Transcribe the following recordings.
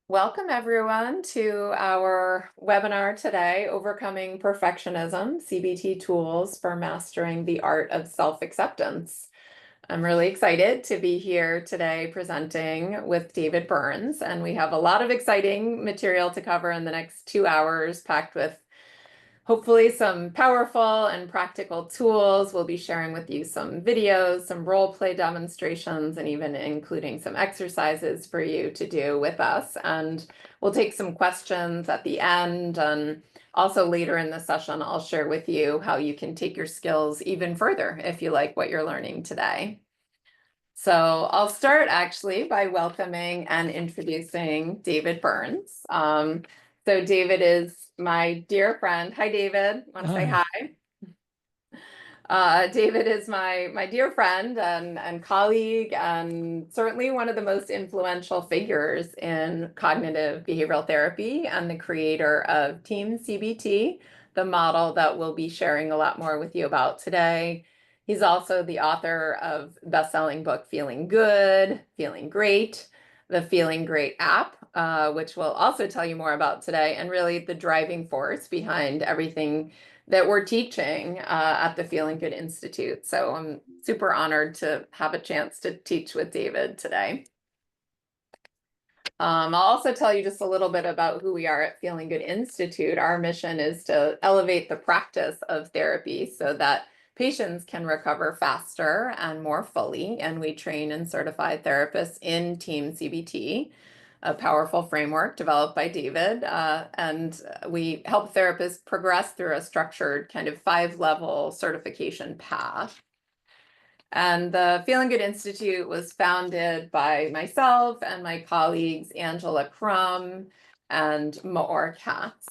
Welcome everyone to our webinar today, Overcoming Perfectionism, CBT Tools for Mastering the Art of Self-Acceptance. I'm really excited to be here today presenting with David Burns, and we have a lot of exciting material to cover in the next 2 hours, packed with hopefully some powerful and practical tools. We'll be sharing with you some videos, some role play demonstrations, and even including some exercises for you to do with us. And we'll take some questions at the end. And also later in the session, I'll share with you how you can take your skills even further if you like what you're learning today. So I'll start actually by welcoming and introducing David Burns. So David is my dear friend. Hi, David. Want to say hi? David is my dear friend and colleague, and certainly one of the most influential figures in cognitive behavioral therapy, and the creator of TEAM CBT, the model that we'll be sharing a lot more with you about today. He's also the author of best-selling book Feeling Good, Feeling Great, the Feeling Great app, which we'll also tell you more about today, and really the driving force behind everything that we're teaching at the Feeling Good Institute. So I'm super honored to have a chance to teach with David today. I'll also tell you just a little bit about who we are at Feeling Good Institute. Our mission is to elevate the practice of therapy so that patients can recover faster and more fully. And we train and certify therapists in TEAM CBT, a powerful framework developed by David. And we help therapists progress through a structured kind of 5-level certification path. And the Feeling Good Institute was founded by myself and my colleagues, Angela Crum and Maor Katz.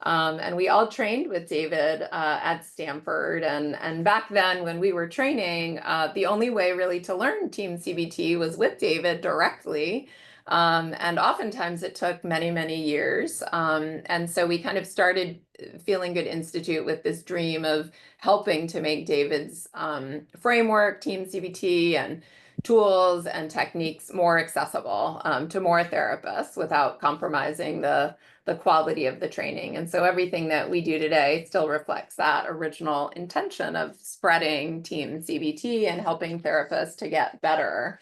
And we all trained with David at Stanford. And back then when we were training, the only way really to learn TEAM CBT was with David directly. And oftentimes it took many, many years. And so we kind of started Feeling Good Institute with this dream of helping to make David's framework, TEAM CBT, and tools and techniques more accessible to more therapists without compromising the quality of the training. And so everything that we do today still reflects that original intention of spreading TEAM CBT and helping therapists to get better.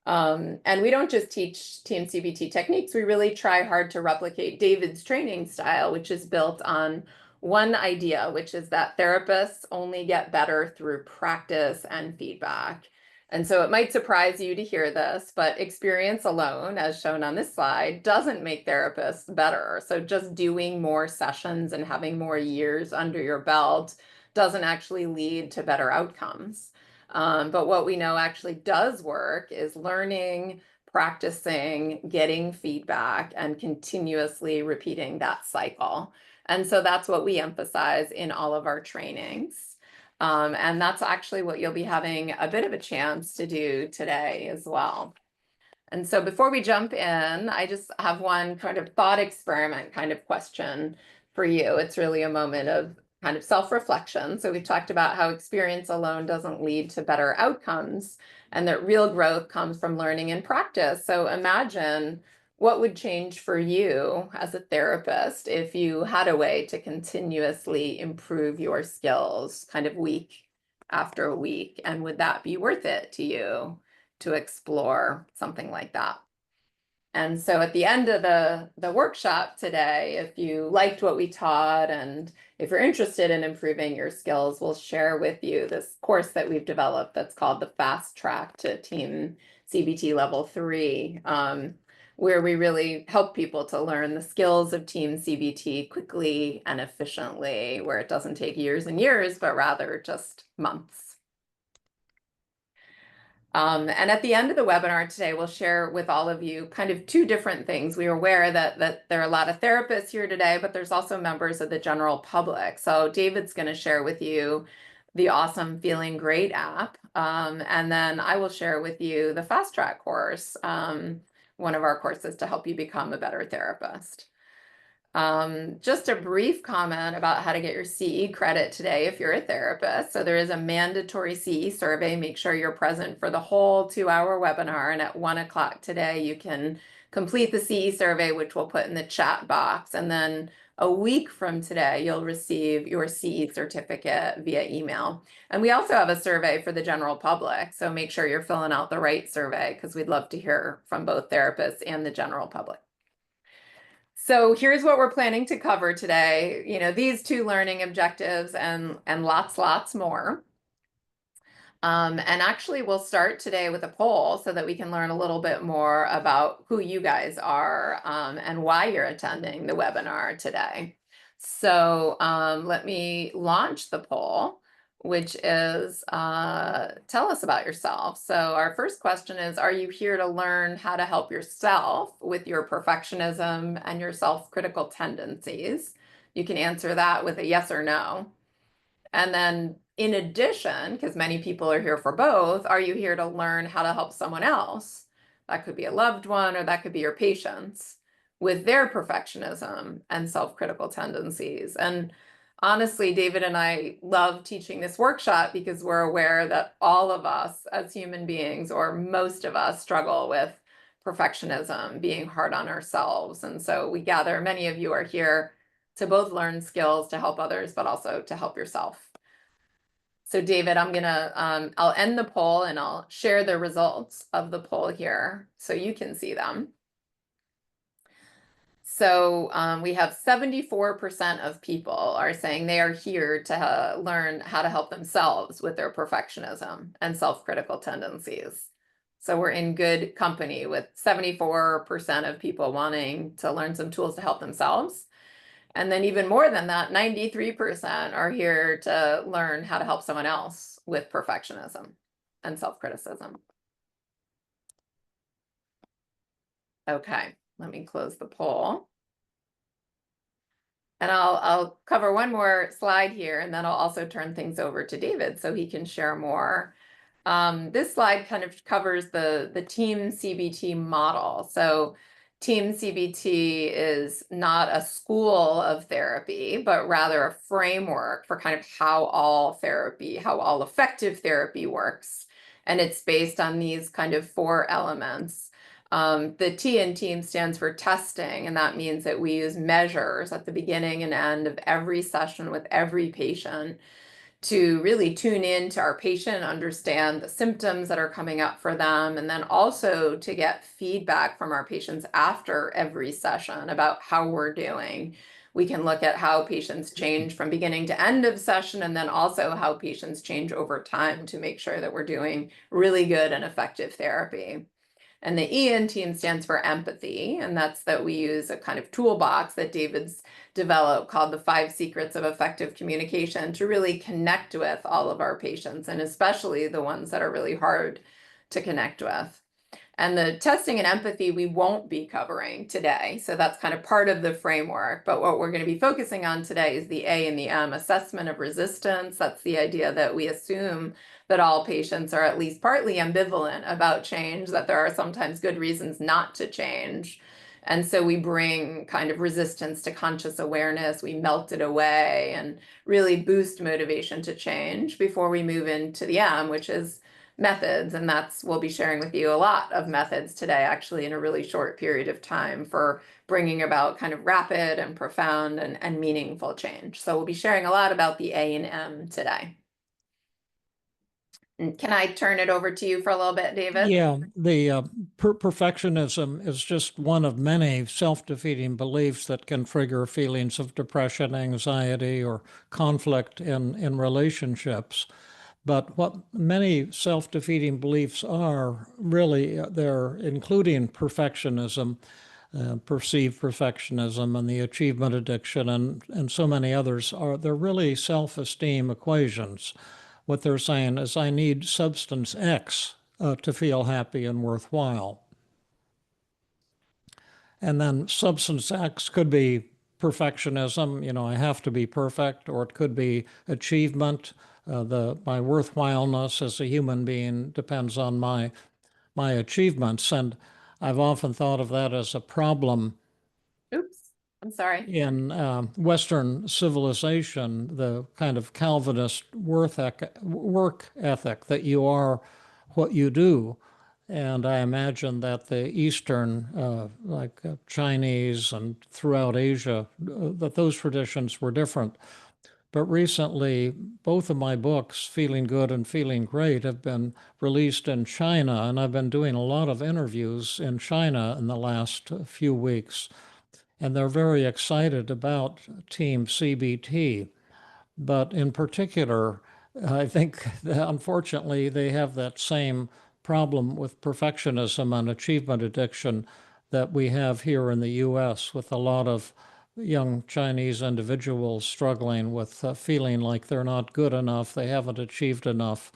And we don't just teach TEAM CBT techniques, we really try hard to replicate David's training style, which is built on one idea, which is that therapists only get better through practice and feedback. And so it might surprise you to hear this, but experience alone, as shown on this slide, doesn't make therapists better. So just doing more sessions and having more years under your belt doesn't actually lead to better outcomes. But what we know actually does work is learning, practicing, getting feedback, and continuously repeating that cycle. And so that's what we emphasize in all of our trainings. And that's actually what you'll be having a bit of a chance to do today as well. And so before we jump in, I just have one kind of thought experiment kind of question for you. It's really a moment of kind of self-reflection. So we've talked about how experience alone doesn't lead to better outcomes, and that real growth comes from learning and practice. So imagine what would change for you as a therapist if you had a way to continuously improve your skills kind of week after week, and would that be worth it to you to explore something like that? And so at the end of the workshop today, if you liked what we taught and if you're interested in improving your skills, we'll share with you this course that we've developed that's called the Fast Track to TEAM CBT Level 3, where we really help people to learn the skills of TEAM CBT quickly and efficiently, where it doesn't take years and years, but rather just months. And at the end of the webinar today, we'll share with all of you kind of 2 different things. We are aware that there are a lot of therapists here today, but there's also members of the general public. So David's going to share with you the awesome Feeling Great app. And then I will share with you the Fast Track course, one of our courses to help you become a better therapist. Just a brief comment about how to get your CE credit today if you're a therapist. So there is a mandatory CE survey. Make sure you're present for the whole 2-hour webinar. And at 1 o'clock today, you can complete the CE survey, which we'll put in the chat box. And then a week from today, you'll receive your CE certificate via email. And we also have a survey for the general public. So make sure you're filling out the right survey because we'd love to hear from both therapists and the general public. So here's what we're planning to cover today. These 2 learning objectives and lots more. And actually, we'll start today with a poll so that we can learn a little bit more about who you guys are and why you're attending the webinar today. So let me launch the poll, which is tell us about yourself. So our first question is, are you here to learn how to help yourself with your perfectionism and your self-critical tendencies? You can answer that with a yes or no. And then in addition, because many people are here for both, are you here to learn how to help someone else? That could be a loved one, or that could be your patients with their perfectionism and self-critical tendencies. And honestly, David and I love teaching this workshop because we're aware that all of us as human beings, or most of us, struggle with perfectionism, being hard on ourselves. And so we gather, many of you are here to both learn skills to help others, but also to help yourself. So David, I'll end the poll and I'll share the results of the poll here so you can see them. So we have 74% of people are saying they are here to learn how to help themselves with their perfectionism and self-critical tendencies. So we're in good company with 74% of people wanting to learn some tools to help themselves. And then even more than that, 93% are here to learn how to help someone else with perfectionism and self-criticism. Okay, let me close the poll. And I'll cover one more slide here, and then I'll also turn things over to David so he can share more. This slide kind of covers the TEAM CBT model. So TEAM CBT is not a school of therapy, but rather a framework for kind of how all effective therapy works. And it's based on these kind of 4 elements. The T in TEAM stands for testing, and that means that we use measures at the beginning and end of every session with every patient to really tune in to our patient, understand the symptoms that are coming up for them, and then also to get feedback from our patients after every session about how we're doing. We can look at how patients change from beginning to end of session, and then also how patients change over time to make sure that we're doing really good and effective therapy. And the E in TEAM stands for empathy, and that's that we use a kind of toolbox that David's developed called the 5 Secrets of Effective Communication to really connect with all of our patients, and especially the ones that are really hard to connect with. And the testing and empathy we won't be covering today. So that's kind of part of the framework. But what we're going to be focusing on today is the A and the M, assessment of resistance. That's the idea that we assume that all patients are at least partly ambivalent about change, that there are sometimes good reasons not to change. And so we bring kind of resistance to conscious awareness, we melt it away and really boost motivation to change before we move into the M, which is methods. And we'll be sharing with you a lot of methods today, actually in a really short period of time for bringing about kind of rapid and profound and meaningful change. So we'll be sharing a lot about the A and M today. Can I turn it over to you for a little bit, David? Yeah, the perfectionism is just one of many self-defeating beliefs that can trigger feelings of depression, anxiety, or conflict in relationships. But what many self-defeating beliefs are really, they're including perfectionism, perceived perfectionism, and the achievement addiction, and so many others they're really self-esteem equations. What they're saying is, I need substance X to feel happy and worthwhile. And then substance X could be perfectionism, I have to be perfect, or it could be achievement. My worthwhileness as a human being depends on my achievements. And I've often thought of that as a problem. Oops, I'm sorry. in Western civilization, the kind of Calvinist work ethic that you are what you do. And I imagine that the Eastern, Chinese and throughout Asia, that those traditions were different. But recently, both of my books, Feeling Good and Feeling Great, have been released in China, and I've been doing a lot of interviews in China in the last few weeks. And they're very excited about TEAM CBT. But in particular, I think that unfortunately they have that same problem with perfectionism and achievement addiction that we have here in the US, with a lot of young Chinese individuals struggling with feeling like they're not good enough, they haven't achieved enough,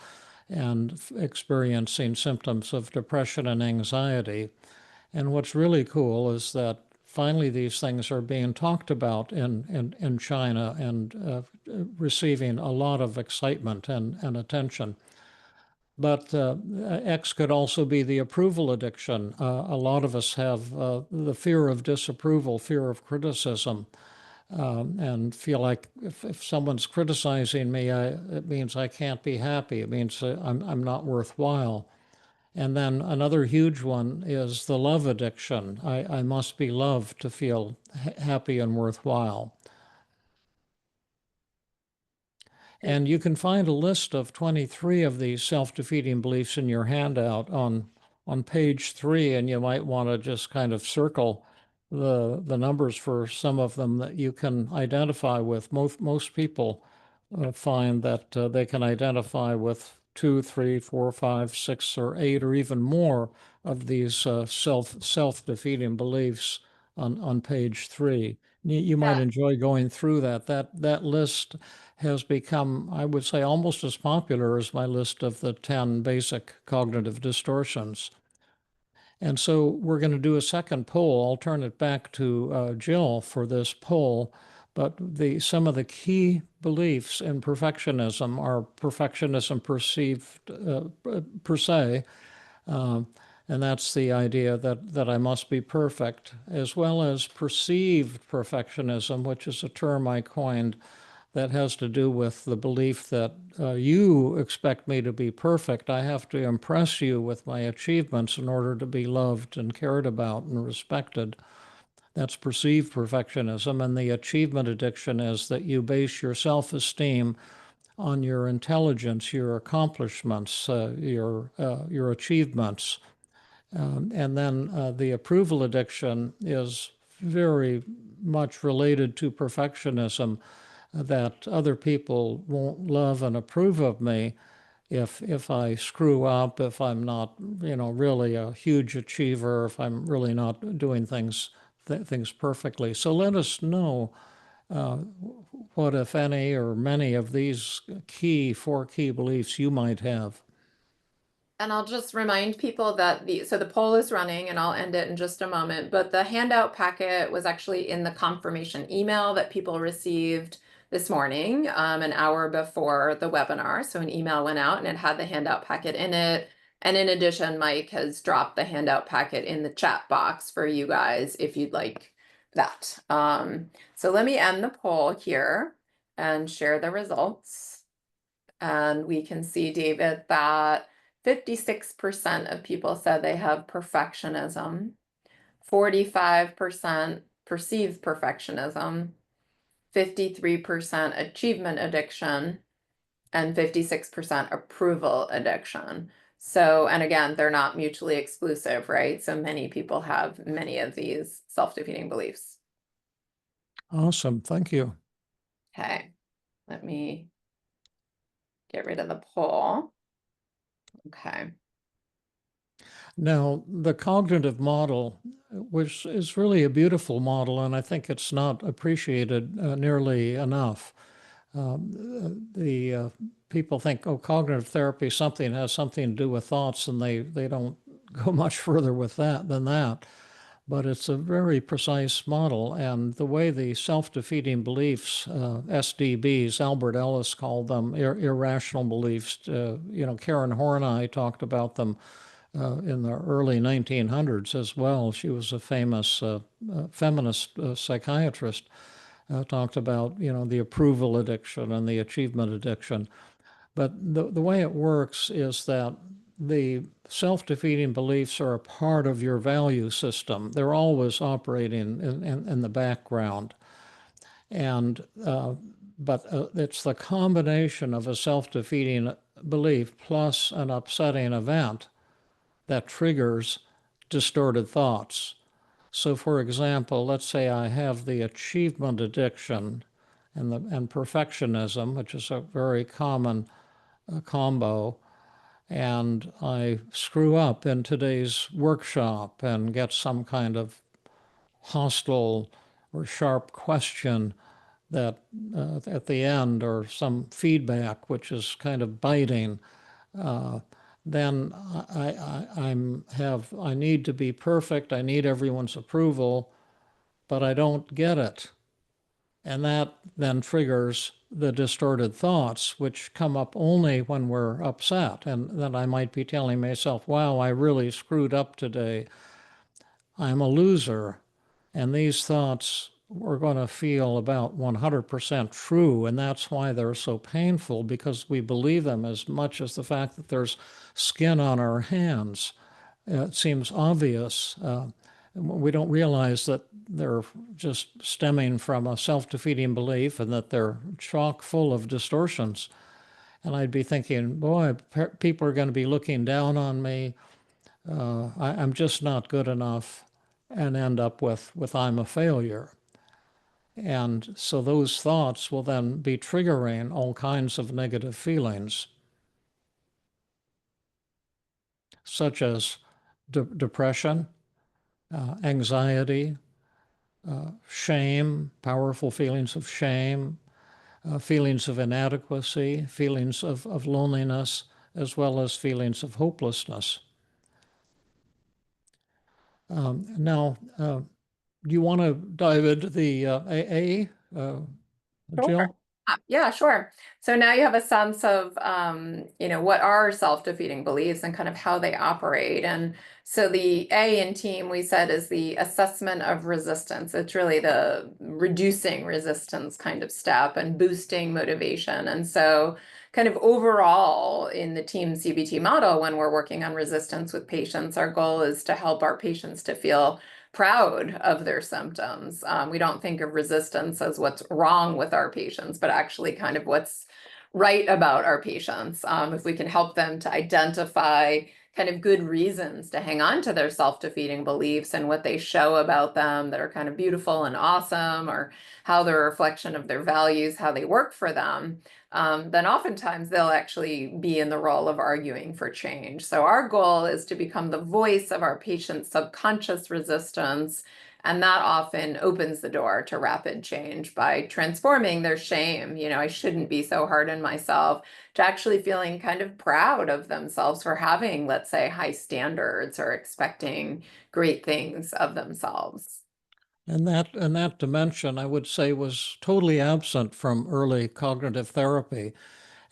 and experiencing symptoms of depression and anxiety. And what's really cool is that finally these things are being talked about in China and receiving a lot of excitement and attention. But X could also be the approval addiction. A lot of us have the fear of disapproval, fear of criticism, and feel like if someone's criticizing me, it means I can't be happy. It means I'm not worthwhile. And then another huge one is the love addiction. I must be loved to feel happy and worthwhile. And you can find a list of 23 of these self-defeating beliefs in your handout on page 3, and you might want to just kind of circle the numbers for some of them that you can identify with. Most people find that they can identify with 2, 3, 4, 5, 6, or 8, or even more of these self-defeating beliefs on page 3. You might Yeah. enjoy going through that. That list has become, I would say, almost as popular as my list of the 10 basic cognitive distortions. And so we're going to do a second poll. I'll turn it back to Jill for this poll. But some of the key beliefs in perfectionism are perfectionism perceived per se, and that's the idea that I must be perfect, as well as perceived perfectionism, which is a term I coined that has to do with the belief that you expect me to be perfect. I have to impress you with my achievements in order to be loved and cared about and respected. That's perceived perfectionism. And the achievement addiction is that you base your self-esteem on your intelligence, your accomplishments, your achievements. And then the approval addiction is very much related to perfectionism, that other people won't love and approve of me if I screw up, if I'm not, really a huge achiever, if I'm really not doing things perfectly. So let us know uh, what, if any, or many of these four key beliefs you might have. And I'll just remind people that the poll is running and I'll end it in just a moment, but the handout packet was actually in the confirmation email that people received this morning, an hour before the webinar. So an email went out and it had the handout packet in it. And in addition, Mike has dropped the handout packet in the chat box for you guys if you'd like that. So let me end the poll here and share the results. And we can see, David, that 56% of people said they have perfectionism, 45% perceived perfectionism, 53% achievement addiction, and 56% approval addiction. So, and again, they're not mutually exclusive, right? So many people have many of these self-defeating beliefs. Awesome. Thank you. Okay, let me get rid of the poll. Okay. Now, the cognitive model, which is really a beautiful model, and I think it's not appreciated nearly enough. The people think, oh, cognitive therapy something has something to do with thoughts, and they don't go much further with that than that. But it's a very precise model, and the way the self-defeating beliefs, SDBs, Albert Ellis called them irrational beliefs. Karen Horney talked about them in the early 1900s as well. She was a famous feminist psychiatrist. Talked about, the approval addiction and the achievement addiction. But the way it works is that the self-defeating beliefs are a part of your value system. They're always operating in the background. And but it's the combination of a self-defeating belief plus an upsetting event that triggers distorted thoughts. So, for example, let's say I have the achievement addiction and perfectionism, which is a very common combo, and I screw up in today's workshop and get some kind of hostile or sharp question that at the end, or some feedback which is kind of biting, then I need to be perfect. I need everyone's approval, but I don't get it. And that then triggers the distorted thoughts, which come up only when we're upset. And then I might be telling myself, wow, I really screwed up today. I'm a loser. And these thoughts we're going to feel about 100% true. And that's why they're so painful, because we believe them as much as the fact that there's skin on our hands. It seems obvious. We don't realize that they're just stemming from a self-defeating belief and that they're chock full of distortions. And I'd be thinking, boy, people are going to be looking down on me. I'm just not good enough, and end up with I'm a failure. And so those thoughts will then be triggering all kinds of negative feelings, such as depression, anxiety, shame, powerful feelings of shame, feelings of inadequacy, feelings of loneliness, as well as feelings of hopelessness. Now, do you want to dive into the AA, Sure. Jill? Yeah, sure. So now you have a sense of, what are self-defeating beliefs and kind of how they operate. And so the A in TEAM, we said, is the assessment of resistance. It's really the reducing resistance kind of step and boosting motivation. And so kind of overall in the TEAM CBT model, when we're working on resistance with patients, our goal is to help our patients to feel proud of their symptoms. We don't think of resistance as what's wrong with our patients, but actually kind of what's right about our patients. If we can help them to identify kind of good reasons to hang on to their self-defeating beliefs and what they show about them that are kind of beautiful and awesome, or how they're a reflection of their values, how they work for them, then oftentimes they'll actually be in the role of arguing for change. So our goal is to become the voice of our patient's subconscious resistance, and that often opens the door to rapid change by transforming their shame. I shouldn't be so hard on myself, to actually feeling kind of proud of themselves for having, let's say, high standards or expecting great things of themselves. And that dimension, I would say, was totally absent from early cognitive therapy.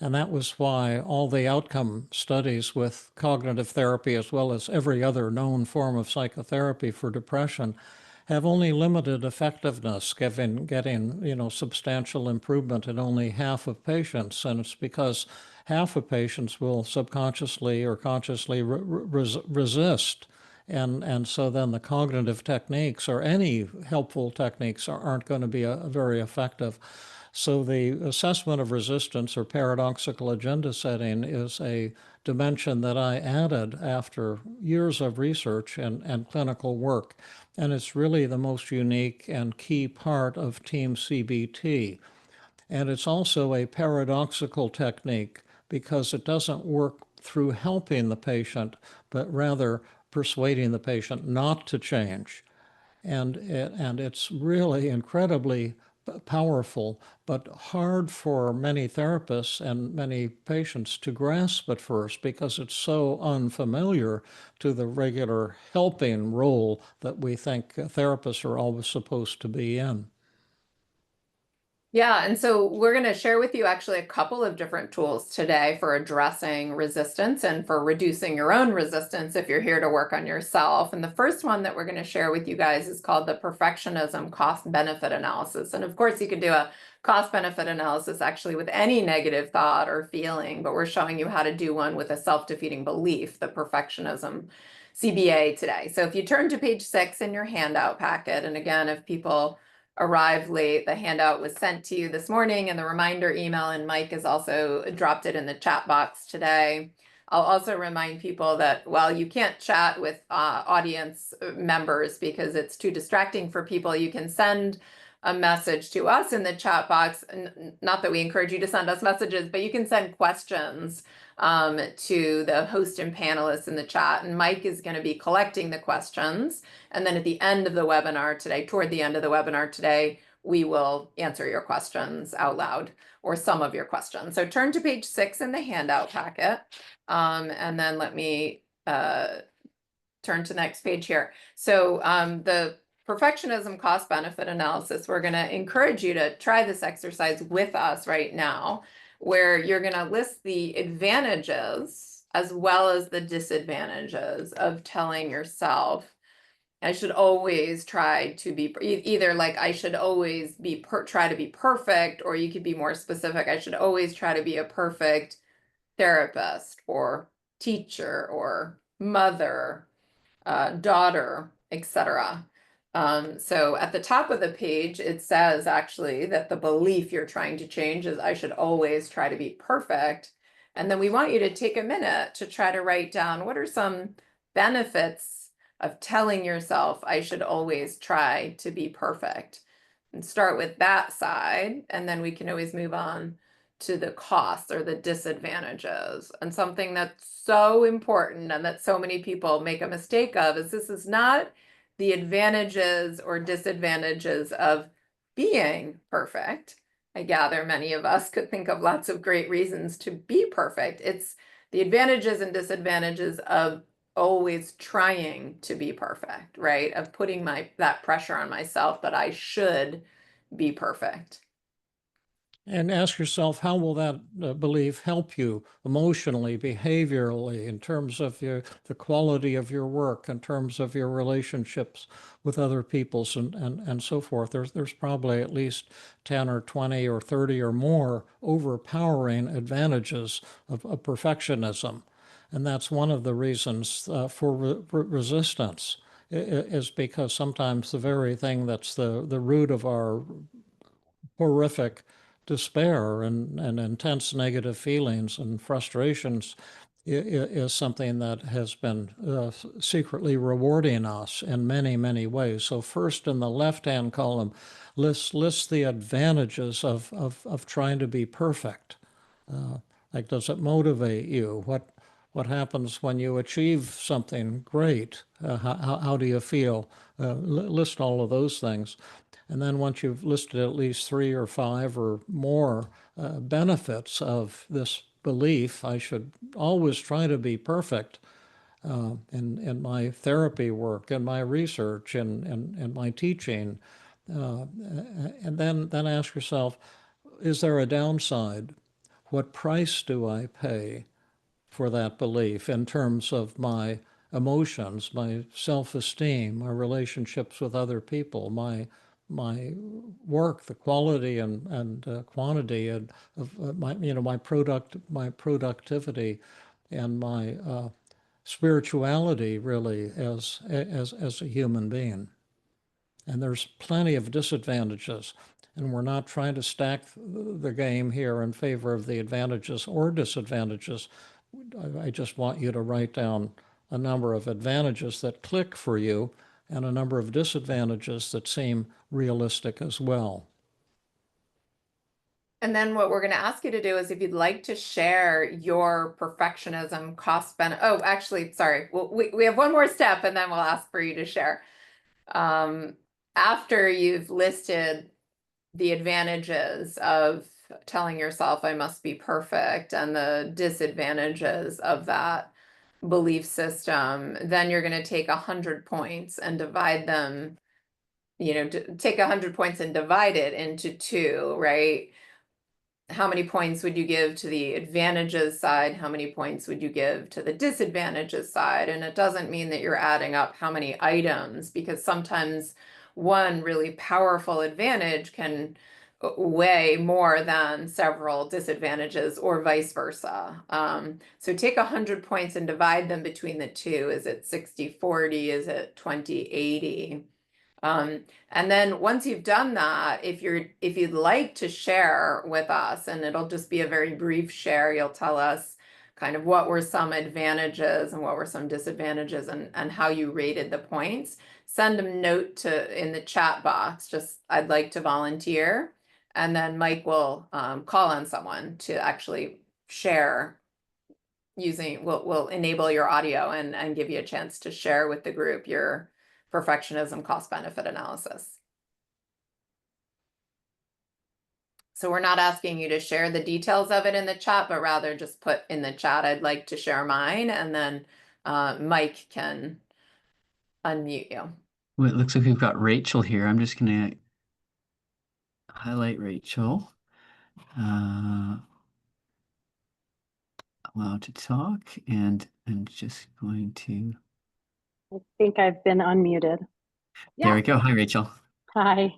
And that was why all the outcome studies with cognitive therapy, as well as every other known form of psychotherapy for depression, have only limited effectiveness, getting substantial improvement in only half of patients. And it's because half of patients will subconsciously or consciously resist. And so then the cognitive techniques, or any helpful techniques, aren't going to be very effective. So the assessment of resistance, or paradoxical agenda setting, is a dimension that I added after years of research and clinical work. And it's really the most unique and key part of TEAM CBT. And it's also a paradoxical technique, because it doesn't work through helping the patient, but rather persuading the patient not to change. And it's really incredibly powerful, but hard for many therapists and many patients to grasp at first, because it's so unfamiliar to the regular helping role that we think therapists are always supposed to be in. Yeah, and so we're going to share with you actually a couple of different tools today for addressing resistance and for reducing your own resistance if you're here to work on yourself. And the first one that we're going to share with you guys is called the perfectionism cost-benefit analysis. And of course, you can do a cost-benefit analysis actually with any negative thought or feeling, but we're showing you how to do one with a self-defeating belief, the perfectionism CBA today. So if you turn to page 6 in your handout packet, and again, if people arrived late, the handout was sent to you this morning and the reminder email, and Mike has also dropped it in the chat box today. I'll also remind people that while you can't chat with audience members because it's too distracting for people, you can send a message to us in the chat box. Not that we encourage you to send us messages, but you can send questions to the host and panelists in the chat. And Mike is going to be collecting the questions. And then at the end of the webinar today, toward the end of the webinar today, we will answer your questions out loud or some of your questions. So turn to page 6 in the handout packet. And then let me turn to the next page here. So the perfectionism cost benefit analysis, we're going to encourage you to try this exercise with us right now, where you're going to list the advantages as well as the disadvantages of telling yourself, I should always try to be either like I should always be try to be perfect, or you could be more specific. I should always try to be a perfect therapist or teacher or mother, daughter, etc. So at the top of the page, it says actually that the belief you're trying to change is I should always try to be perfect. And then we want you to take a minute to try to write down what are some benefits of telling yourself I should always try to be perfect. And start with that side, and then we can always move on to the costs or the disadvantages. And something that's so important and that so many people make a mistake of is this is not the advantages or disadvantages of being perfect. I gather many of us could think of lots of great reasons to be perfect. It's the advantages and disadvantages of always trying to be perfect, right? Of putting that pressure on myself that I should be perfect. And ask yourself, how will that belief help you emotionally, behaviorally, in terms of the quality of your work, in terms of your relationships with other peoples, and so forth. There's probably at least 10 or 20 or 30 or more overpowering advantages of perfectionism. And that's one of the reasons for resistance, is because sometimes the very thing that's the root of our horrific despair and intense negative feelings and frustrations is something that has been secretly rewarding us in many, many ways. So first in the left-hand column, list the advantages of trying to be perfect. Like, does it motivate you? What happens when you achieve something great? How do you feel? List all of those things. And then once you've listed at least 3 or 5 or more benefits of this belief, I should always try to be perfect in my therapy work, in my research, in my teaching. And then ask yourself, is there a downside? What price do I pay for that belief in terms of my emotions, my self-esteem, my relationships with other people, my work, the quality and quantity of my my productivity, and my spirituality, really, as a human being. And there's plenty of disadvantages. And we're not trying to stack the game here in favor of the advantages or disadvantages. I just want you to write down a number of advantages that click for you and a number of disadvantages that seem realistic as well. And then what we're going to ask you to do is if you'd like to share your perfectionism cost benefit. Oh, actually, sorry. Well, we have one more step and then we'll ask for you to share. After you've listed the advantages of telling yourself I must be perfect and the disadvantages of that belief system, then you're going to take 100 points and divide them take 100 points and divide it into two, right? How many points would you give to the advantages side? How many points would you give to the disadvantages side? And it doesn't mean that you're adding up how many items, because sometimes one really powerful advantage can weigh more than several disadvantages or vice versa. So take 100 points and divide them between the two. Is it 60-40? Is it 20-80? And then once you've done that, if you'd like to share with us, and it'll just be a very brief share, you'll tell us kind of what were some advantages and what were some disadvantages, and how you rated the points. Send a note in the chat box, just I'd like to volunteer. And then Mike will call on someone to actually share we'll enable your audio and give you a chance to share with the group your perfectionism cost benefit analysis. So we're not asking you to share the details of it in the chat, but rather just put in the chat, I'd like to share mine, and then Mike can unmute you. Well, it looks like we've got Rachel here. I'm just going to highlight Rachel. Allow to talk, and I'm just going to. I think I've been unmuted. There we go. Hi, Rachel. Hi.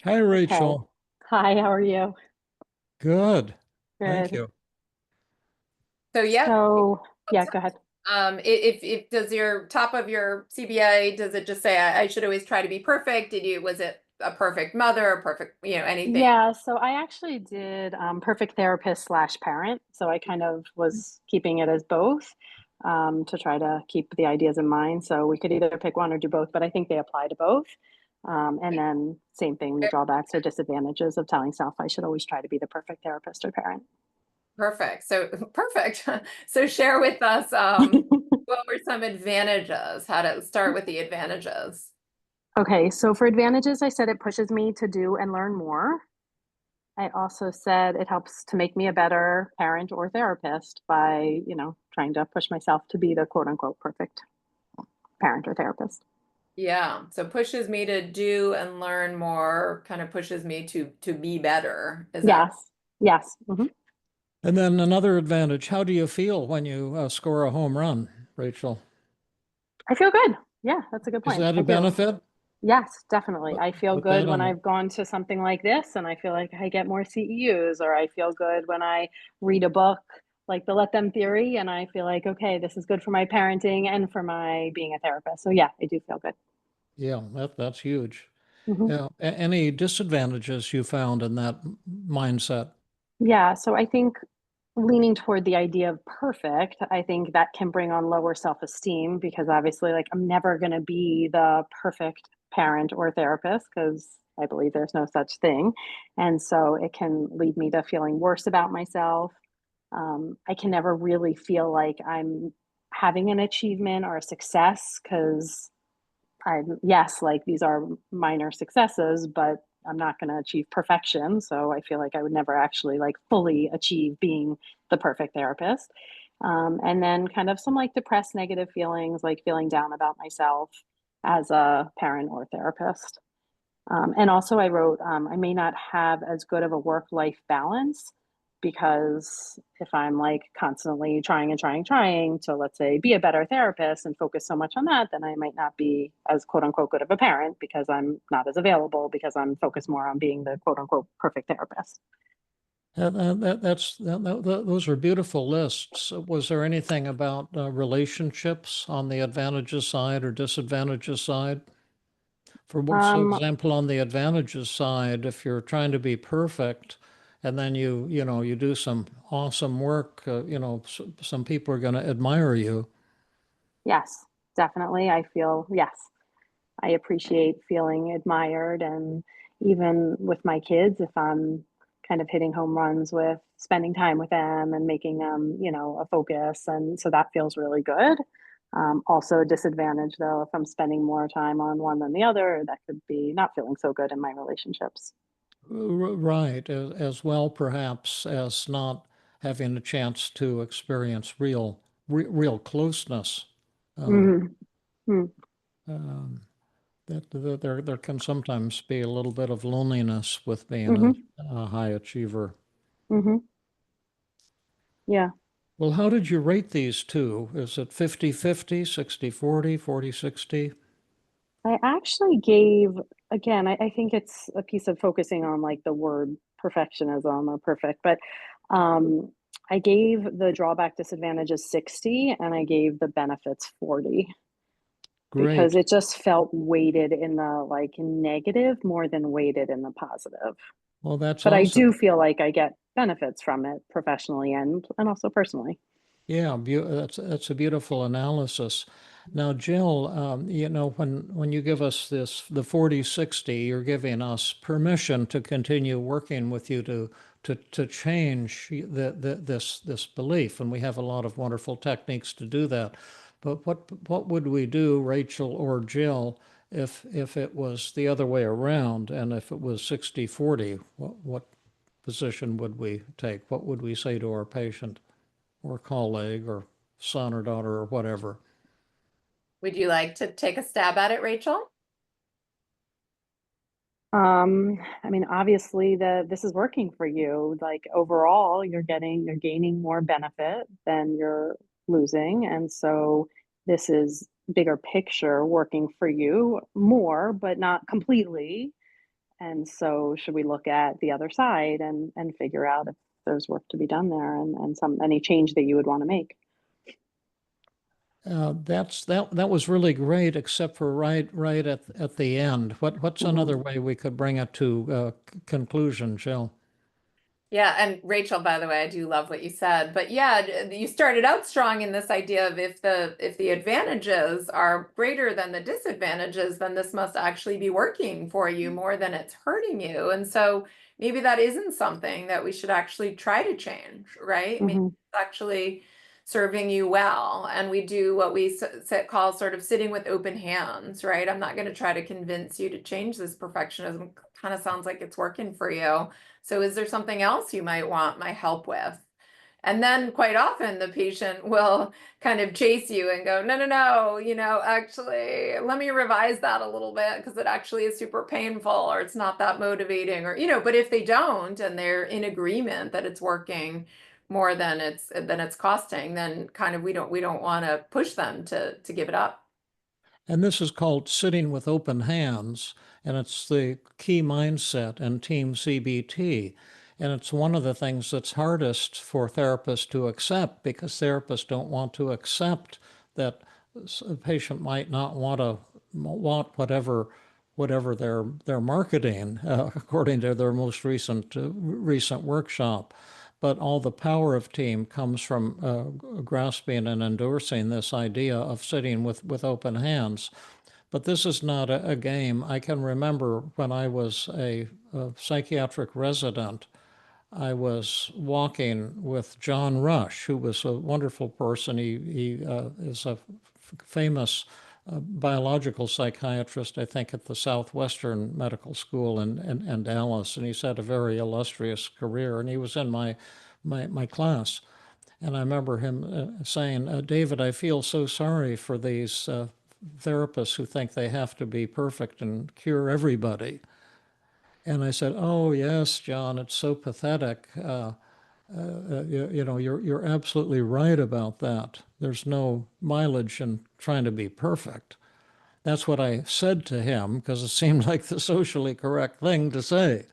Hi, Rachel. Hi, how are you? Good. Thank Good. you. So yeah. So, yeah, go ahead. If does your top of your CBA, does it just say I should always try to be perfect? Was it a perfect mother, a perfect, anything? Yeah, so I actually did perfect therapist slash parent. So I kind of was keeping it as both to try to keep the ideas in mind. So we could either pick one or do both, but I think they apply to both. And then same thing, the drawbacks or disadvantages of telling self I should always try to be the perfect therapist or parent. Perfect. So perfect. So share with us what were some advantages? How to start with the advantages? Okay, so for advantages, I said it pushes me to do and learn more. I also said it helps to make me a better parent or therapist by, trying to push myself to be the quote unquote perfect parent or therapist. Yeah. So pushes me to do and learn more, kind of pushes me to be better. Is that? Yes. Yes. Mm-hmm. And then another advantage, how do you feel when you score a home run, Rachel? I feel good. Yeah, that's a good Is point. that I a do. benefit? Yes, definitely. I feel Put good that when on the, I've gone to something like this and I feel like I get more CEUs, or I feel good when I read a book like the Let Them theory and I feel like, okay, this is good for my parenting and for my being a therapist. So yeah, I do feel good. yeah, that's huge. Mm-hmm. Yeah. Any disadvantages you found in that mindset? Yeah, so I think leaning toward the idea of perfect, I think that can bring on lower self-esteem because obviously, like, I'm never going to be the perfect parent or therapist because I believe there's no such thing. And so it can lead me to feeling worse about myself. I can never really feel like I'm having an achievement or a success because yes, like these are minor successes, but I'm not going to achieve perfection. So I feel like I would never actually like fully achieve being the perfect therapist. And then kind of some like depressed negative feelings, like feeling down about myself as a parent or therapist. And also, I wrote, I may not have as good of a work life balance because if I'm like constantly trying and trying to, let's say, be a better therapist and focus so much on that, then I might not be as quote unquote good of a parent because I'm not as available because I'm focused more on being the quote unquote perfect therapist. Those are beautiful lists. Was there anything about relationships on the advantages side or disadvantages side? For Um, example, on the advantages side, if you're trying to be perfect, and then you do some awesome work, some people are going to admire you. yes, definitely. I feel, yes, I appreciate feeling admired. And even with my kids, if I'm kind of hitting home runs with spending time with them and making them, a focus. And so that feels really good. Also, a disadvantage though, if I'm spending more time on one than the other, that could be not feeling so good in my relationships. Right, as well perhaps as not having a chance to experience real closeness. Um, Mm-hmm. um, There can sometimes be a little bit of loneliness with being Mm-hmm. a high achiever. Mm-hmm. Yeah. Well, how did you rate these two? Is it 50-50, 60-40, 40-60? I actually gave, again, I think it's a piece of focusing on like the word perfectionism or perfect, but um, I gave the drawback disadvantages 60 and I gave the benefits 40 because Great. it just felt weighted in the like negative more than weighted in the positive. Well, that's But I do awesome. feel like I get benefits from it professionally and also personally. Yeah, that's a beautiful analysis. Now, Jill, when you give us the 40-60, you're giving us permission to continue working with you to change this belief, and we have a lot of wonderful techniques to do that. But what would we do, Rachel or Jill, if it was the other way around, and if it was 60-40, what position would we take? What would we say to our patient or colleague or son or daughter or whatever? Would you like to take a stab at it, Rachel? I mean, obviously this is working for you. Like overall, you're gaining more benefit than you're losing. And so this is bigger picture working for you more, but not completely. And so should we look at the other side and figure out if there's work to be done there and some any change that you would want to make? That was really great, except for right at the end. What's another Mhm. way we could bring it to conclusion, Jill? Yeah, and Rachel, by the way, I do love what you said. But yeah, you started out strong in this idea of if the advantages are greater than the disadvantages, then this must actually be working for you more than it's hurting you. And so maybe that isn't something that we should actually try to change, right? Maybe Mhm. it's actually serving you well. And we do what we call sort of sitting with open hands, right? I'm not going to try to convince you to change this perfectionism. Kind of sounds like it's working for you. So is there something else you might want my help with? And then quite often the patient will kind of chase you and go, no, no, no, actually, let me revise that a little bit because it actually is super painful or it's not that motivating or, but if they don't and they're in agreement that it's working more than it's costing, then kind of we don't want to push them to give it up. And this is called sitting with open hands, and it's the key mindset in TEAM CBT. And it's one of the things that's hardest for therapists to accept because therapists don't want to accept that a patient might not want whatever they're marketing, according to their most recent workshop. But all the power of TEAM comes from grasping and endorsing this idea of sitting with open hands. But this is not a game. I can remember when I was a psychiatric resident, I was walking with John Rush, who was a wonderful person. He is a famous biological psychiatrist, I think, at the Southwestern Medical School in Dallas, and he's had a very illustrious career. And he was in my class, and I remember him saying, "David, I feel so sorry for these therapists who think they have to be perfect and cure everybody." And I said, "Oh yes, John, it's so pathetic. You're absolutely right about that. There's no mileage in trying to be perfect." That's what I said to him because it seemed like the socially correct thing to say.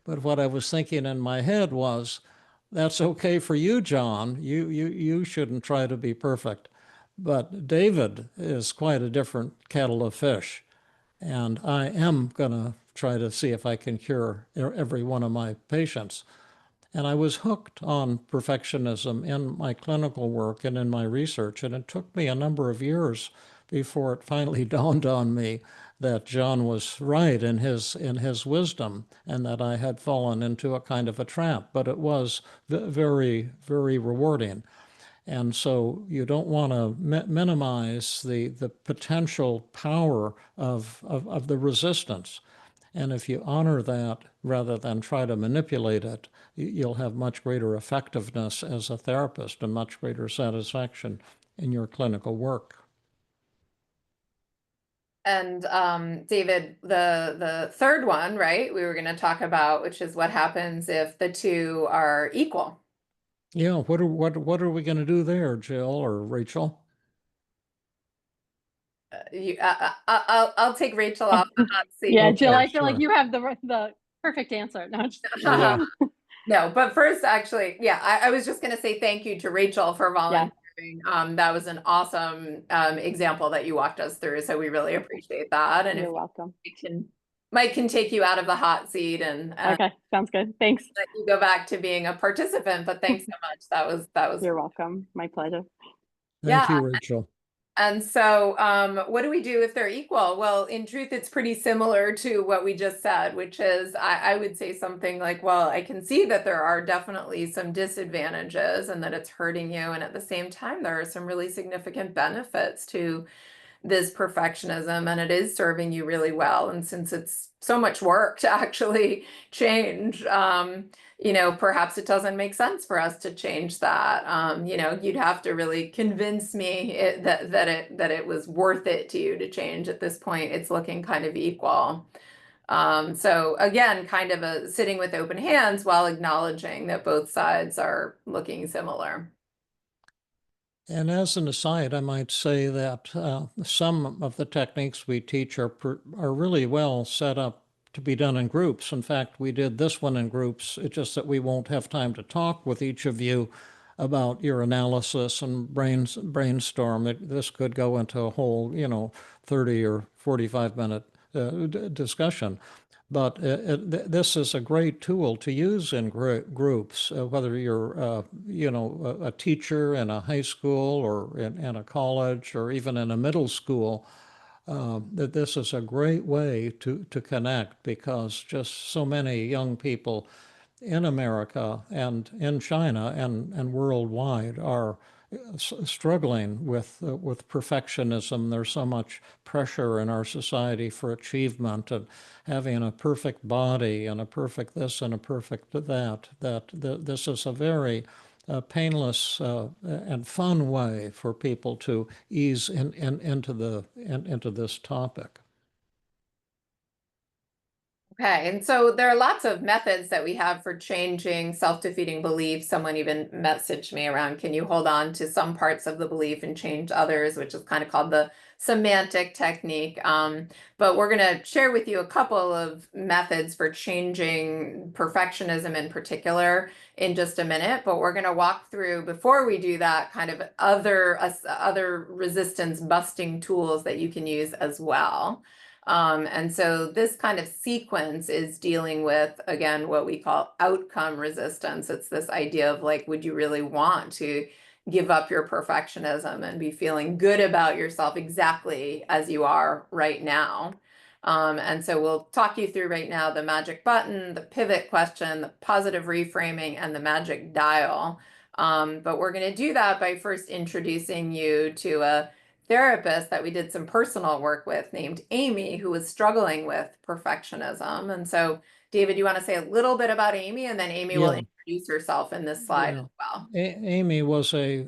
But what I was thinking in my head was, that's okay for you, John. You shouldn't try to be perfect. But David is quite a different kettle of fish. And I am going to try to see if I can cure every one of my patients. And I was hooked on perfectionism in my clinical work and in my research. And it took me a number of years before it finally dawned on me that John was right in his wisdom and that I had fallen into a kind of a trap. But it was very, very rewarding. And so you don't want to minimize the potential power of the resistance. And if you honor that rather than try to manipulate it, you'll have much greater effectiveness as a therapist and much greater satisfaction in your clinical work. And David, the third one, right, we were going to talk about, which is what happens if the two are equal. Yeah, what are we going to do there, Jill or Rachel? I'll take Rachel off the hot seat. Yeah, Jill, Okay, I feel like sure. you have the perfect answer. No, Yeah, No, but first, actually, yeah, I was just going to say thank you to Rachel for yeah, volunteering. That was an awesome example that you walked us through, so we really appreciate that. And if you're welcome. we can, Mike can take you out of the hot seat and Okay, sounds good. Thanks. let you go back to being a participant. But thanks so much. That was You're welcome. My pleasure. yeah. thank you, Rachel. And so, what do we do if they're equal? Well, in truth, it's pretty similar to what we just said, which is I would say something like, well, I can see that there are definitely some disadvantages and that it's hurting you. And at the same time, there are some really significant benefits to this perfectionism, and it is serving you really well. And since it's so much work to actually change, perhaps it doesn't make sense for us to change that. You'd have to really convince me that it was worth it to you to change. At this point, it's looking kind of equal. So again, kind of a sitting with open hands while acknowledging that both sides are looking similar. And as an aside, I might say that some of the techniques we teach are really well set up to be done in groups. In fact, we did this one in groups. It's just that we won't have time to talk with each of you about your analysis and brainstorm. This could go into a whole, 30 or 45-minute discussion. But this is a great tool to use in groups, whether you're, a teacher in a high school or in a college or even in a middle school. That this is a great way to connect, because just so many young people in America and in China and worldwide are struggling with perfectionism. There's so much pressure in our society for achievement and having a perfect body and a perfect this and a perfect that this is a very painless and fun way for people to ease into this topic. Okay, and so there are lots of methods that we have for changing self-defeating beliefs. Someone even messaged me around, can you hold on to some parts of the belief and change others, which is kind of called the semantic technique. But we're going to share with you a couple of methods for changing perfectionism in particular in just a minute. But we're going to walk through, before we do that, kind of other resistance busting tools that you can use as well. And so this kind of sequence is dealing with, again, what we call outcome resistance. It's this idea of like, would you really want to give up your perfectionism and be feeling good about yourself exactly as you are right now? And so we'll talk you through right now the magic button, the pivot question, the positive reframing, and the magic dial. But we're going to do that by first introducing you to a therapist that we did some personal work with named Amy, who was struggling with perfectionism. And so, David, you want to say a little bit about Amy, and then Amy will Yeah. introduce herself in this slide Yeah. as well. Amy was a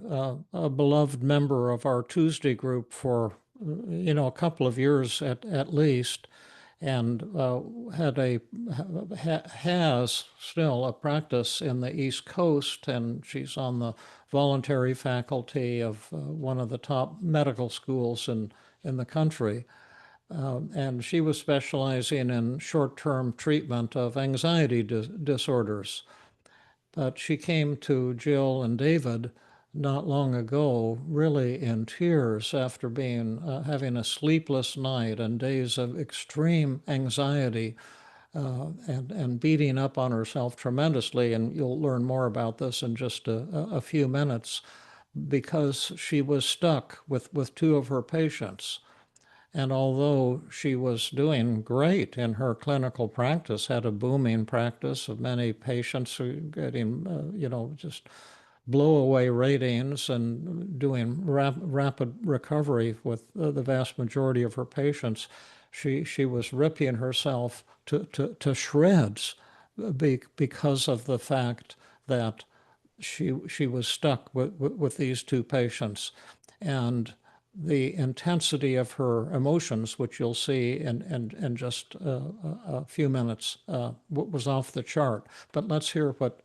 beloved member of our Tuesday group for, a couple of years at least, and has still a practice in the East Coast, and she's on the voluntary faculty of one of the top medical schools in the country. And she was specializing in short-term treatment of anxiety disorders. But she came to Jill and David not long ago, really in tears after having a sleepless night and days of extreme anxiety, and beating up on herself tremendously. And you'll learn more about this in just a few minutes, because she was stuck with two of her patients. And although she was doing great in her clinical practice, had a booming practice of many patients who getting, just blow away ratings and doing rapid recovery with the vast majority of her patients, she was ripping herself to shreds because of the fact that she was stuck with these two patients. And the intensity of her emotions, which you'll see in just a few minutes, was off the chart. But let's hear what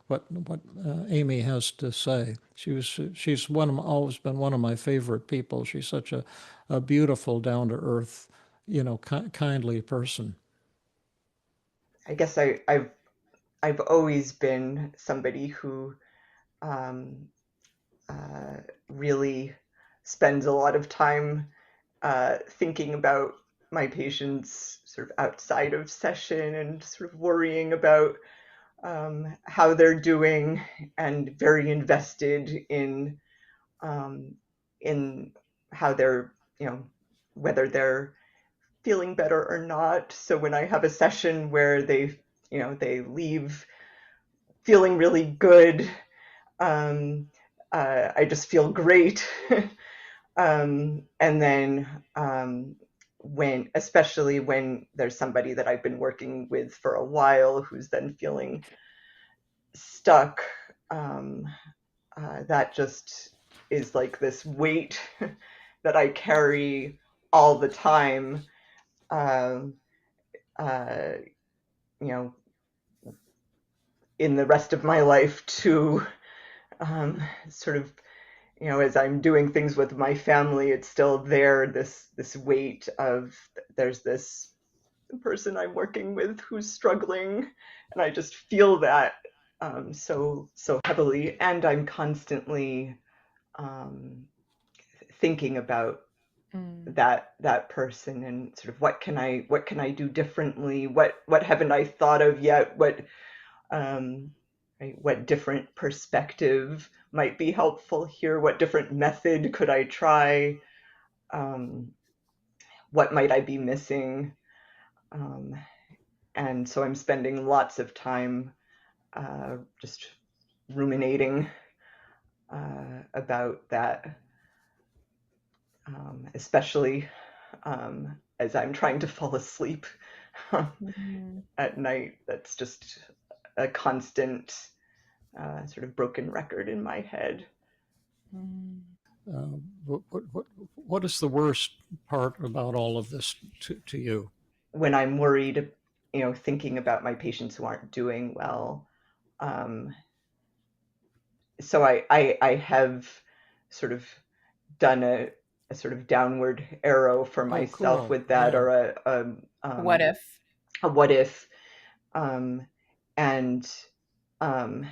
Amy has to say. She's always been one of my favorite people. She's such a beautiful, down to earth, kindly person. I guess I've always been somebody who um, really spends a lot of time thinking about my patients sort of outside of session and sort of worrying about how they're doing, and very invested um, in how they're, whether they're feeling better or not. So when I have a session where they leave feeling really good, um, I just feel great. And then especially when there's somebody that I've been working with for a while who's then feeling stuck, that just is like this weight that I carry all the time. Um, uh, you know, in the rest of my life to sort of, as I'm doing things with my family, it's still there, this weight of, there's this person I'm working with who's struggling, and I just feel that so heavily, and I'm constantly um, thinking about that person, and sort of what can I do differently, what haven't I thought of yet, um, right, what different perspective might be helpful here, what different method could I try, um, what might I be missing, um, and so I'm spending lots of time just ruminating about that, especially as I'm trying to fall asleep at night. That's just a constant sort of broken record in my head. What is the worst part about all of this to you? When I'm worried, thinking about my patients who aren't doing well. So I have sort of done a sort of downward arrow for myself Cool. with that, Yeah. or What if? a what if, and um,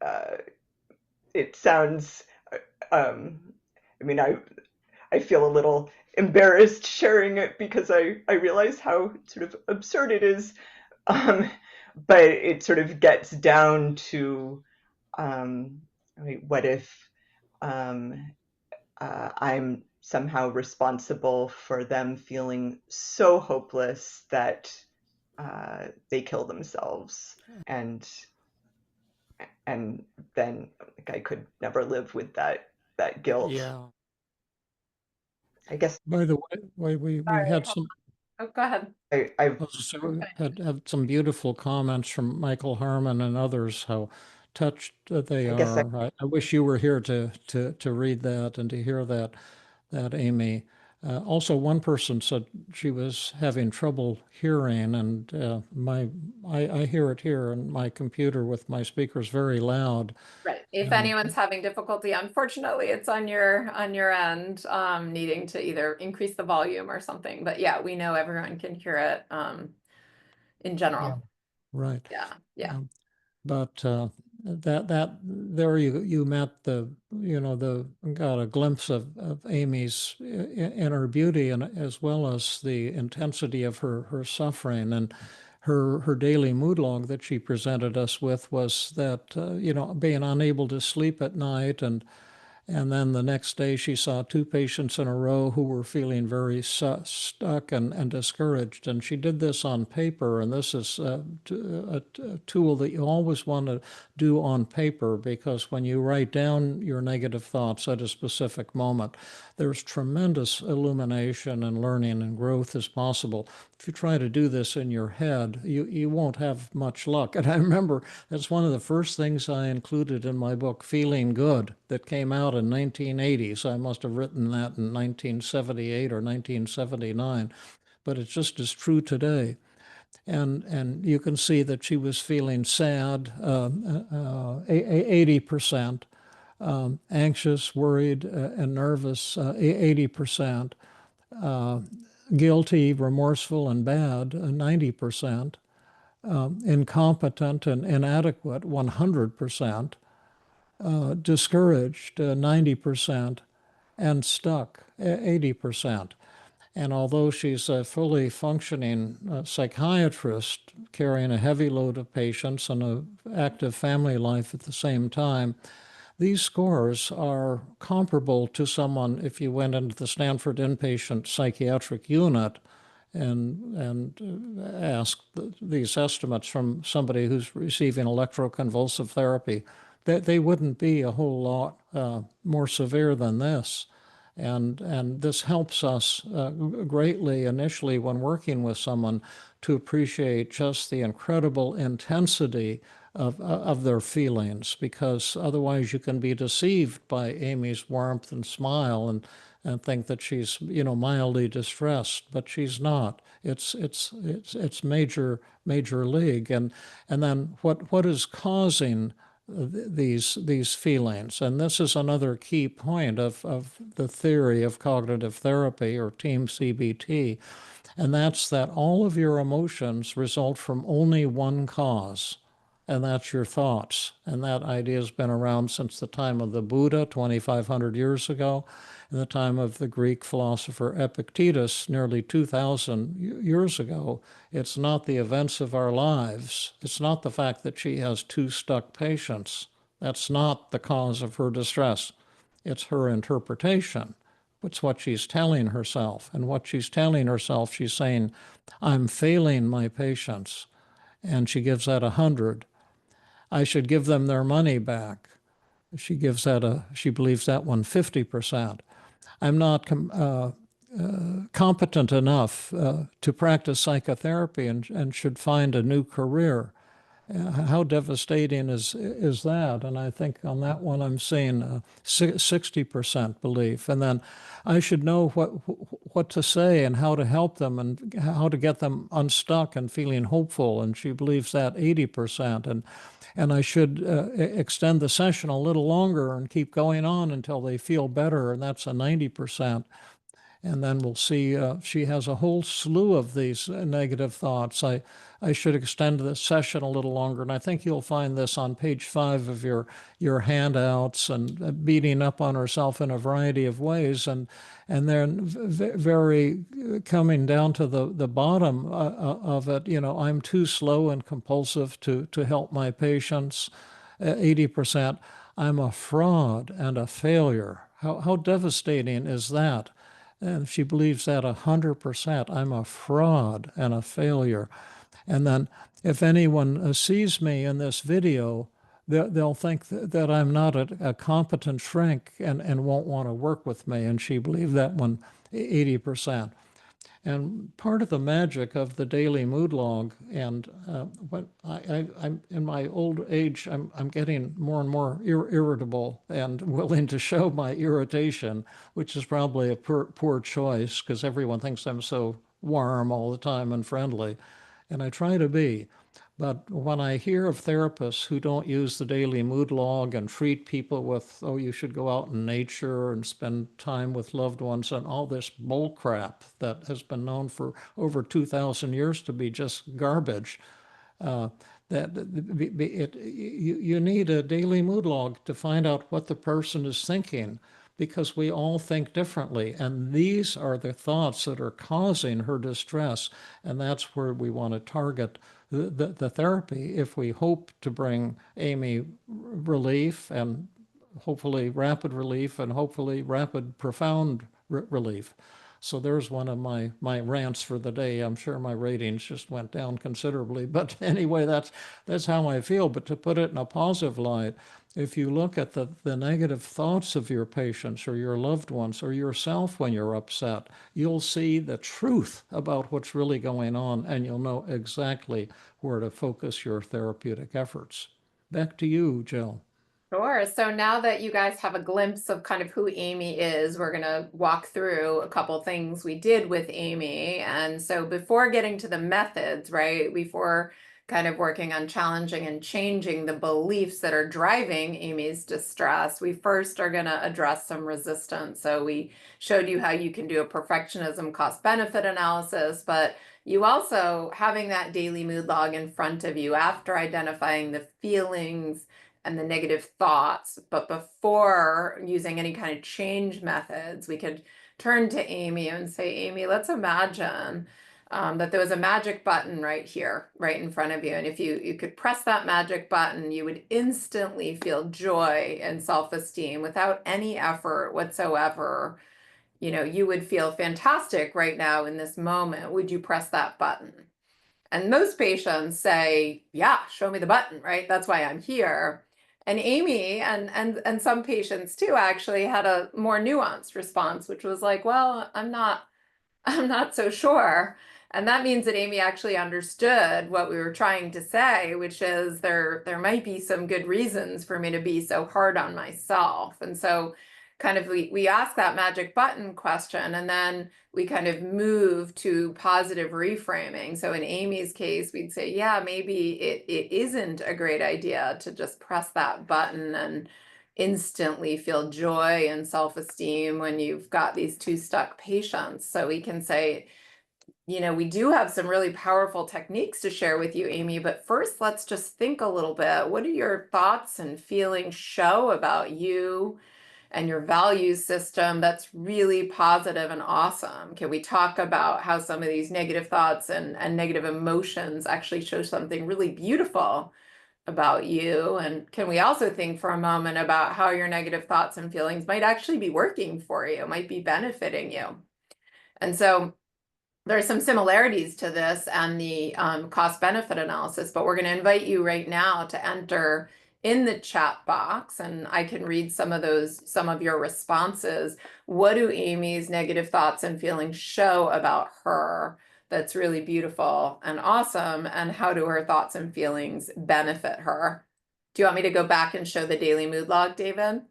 uh, it sounds. I mean, I feel a little embarrassed sharing it because I realize how sort of absurd it is, but it sort of gets down to, right, what if I'm somehow responsible for them feeling so hopeless that they kill themselves, and then, like, I could never live with that guilt. Yeah. I guess By the way, we Sorry, had some. Oh, go ahead. I've So we had some beautiful comments from Michael Harmon and others, how touched they I guess are. I wish you were here to read that and to hear that Amy. Also, one person said she was having trouble hearing, and I hear it here on my computer with my speakers very loud. Right. If anyone's having difficulty, unfortunately, it's on your end, needing to either increase the volume or something. But yeah, we know everyone can hear it, in general. Right. Yeah. Yeah. But that there you met got a glimpse of Amy's inner beauty, and as well as the intensity of her suffering, and her daily mood log that she presented us with was that being unable to sleep at night, and then the next day she saw two patients in a row who were feeling very stuck and discouraged. And she did this on paper. And this is a tool that you always want to do on paper, because when you write down your negative thoughts at a specific moment, there's tremendous illumination and learning and growth is possible. If you try to do this in your head, you won't have much luck. And I remember that's one of the first things I included in my book, Feeling Good, that came out in 1980, so I must have written that in 1978 or 1979, but it's just as true today. And you can see that she was feeling sad, 80%, anxious, worried, and nervous, 80%, guilty, remorseful, and bad, 90%, incompetent and inadequate, 100%, discouraged, 90%, and stuck, 80%. And although she's a fully functioning psychiatrist carrying a heavy load of patients and an active family life at the same time, these scores are comparable to someone if you went into the Stanford inpatient psychiatric unit and asked these estimates from somebody who's receiving electroconvulsive therapy. They wouldn't be a whole lot more severe than this. And this helps us greatly initially when working with someone to appreciate just the incredible intensity of their feelings, because otherwise you can be deceived by Amy's warmth and smile and think that she's, mildly distressed, but she's not. It's major league. And then what is causing these feelings? And this is another key point of the theory of cognitive therapy, or TEAM CBT, and that's that all of your emotions result from only one cause, and that's your thoughts. And that idea has been around since the time of the Buddha, 2,500 years ago, in the time of the Greek philosopher Epictetus, nearly 2,000 years ago. It's not the events of our lives. It's not the fact that she has two stuck patients. That's not the cause of her distress. It's her interpretation. It's what she's telling herself. And what she's telling herself, she's saying, I'm failing my patients. And she gives that 100. I should give them their money back. She believes that one 50%. I'm not competent enough to practice psychotherapy and should find a new career. How devastating is that? And I think on that one I'm seeing 60% belief. And then I should know what to say and how to help them and how to get them unstuck and feeling hopeful. And she believes that 80%. And I should extend the session a little longer and keep going on until they feel better, and that's a 90%. And then we'll see she has a whole slew of these negative thoughts. I should extend the session a little longer, and I think you'll find this on page 5 of your handouts, and beating up on herself in a variety of ways, and then very coming down to the bottom of it. I'm too slow and compulsive to help my patients. 80%. I'm a fraud and a failure. How devastating is that? And she believes that 100%. I'm a fraud and a failure. And then if anyone sees me in this video, they'll think that I'm not a competent shrink and won't want to work with me. And she believed that one 80%. And part of the magic of the daily mood log, and what I'm in my old age, I'm getting more and more irritable and willing to show my irritation, which is probably a poor choice because everyone thinks I'm so warm all the time and friendly, and I try to be. But when I hear of therapists who don't use the daily mood log and treat people with, oh, you should go out in nature and spend time with loved ones and all this bull crap that has been known for over 2,000 years to be just garbage, you need a daily mood log to find out what the person is thinking, because we all think differently. And these are the thoughts that are causing her distress. And that's where we want to target the therapy if we hope to bring Amy relief, and hopefully rapid relief, and hopefully rapid, profound relief. So there's one of my rants for the day. I'm sure my ratings just went down considerably. But anyway, that's how I feel. But to put it in a positive light, if you look at the negative thoughts of your patients or your loved ones or yourself when you're upset, you'll see the truth about what's really going on, and you'll know exactly where to focus your therapeutic efforts. Back to you, Jill. Sure. So now that you guys have a glimpse of kind of who Amy is, we're going to walk through a couple things we did with Amy. And so before getting to the methods, right, before kind of working on challenging and changing the beliefs that are driving Amy's distress, we first are going to address some resistance. So we showed you how you can do a perfectionism cost benefit analysis, but you also having that daily mood log in front of you after identifying the feelings and the negative thoughts. But before using any kind of change methods, we could turn to Amy and say, Amy, let's imagine that there was a magic button right here, right in front of you. And if you could press that magic button, you would instantly feel joy and self-esteem without any effort whatsoever. You know, you would feel fantastic right now in this moment. Would you press that button? And most patients say, yeah, show me the button, right? That's why I'm here. And Amy and some patients too actually had a more nuanced response, which was like, well, I'm not so sure. And that means that Amy actually understood what we were trying to say, which is there might be some good reasons for me to be so hard on myself. And so kind of we ask that magic button question, and then we kind of move to positive reframing. So in Amy's case, we'd say, yeah, maybe it isn't a great idea to just press that button and instantly feel joy and self-esteem when you've got these two stuck patients. So we can say, you know, we do have some really powerful techniques to share with you, Amy, but first let's just think a little bit. What do your thoughts and feelings show about you and your value system that's really positive and awesome? Can we talk about how some of these negative thoughts and negative emotions actually show something really beautiful about you? And can we also think for a moment about how your negative thoughts and feelings might actually be working for you, might be benefiting you? And so there are some similarities to this and the cost benefit analysis, but we're going to invite you right now to enter in the chat box, and I can read some of your responses. What do Amy's negative thoughts and feelings show about her that's really beautiful and awesome? And how do her thoughts and feelings benefit her? Do you want me to go back and show the daily mood log, David?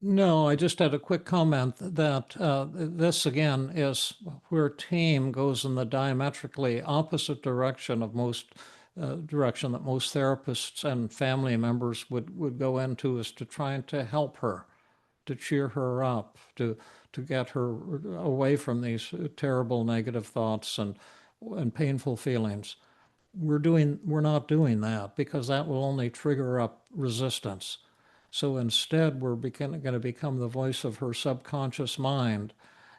No, I just had a quick comment that this again is where TEAM goes in the diametrically opposite direction of most direction that most therapists and family members would go into, is to trying to help her, to cheer her up, to get her away from these terrible negative thoughts and painful feelings. We're not doing that, because that will only trigger up resistance. So instead, we're going to become the voice of her subconscious mind,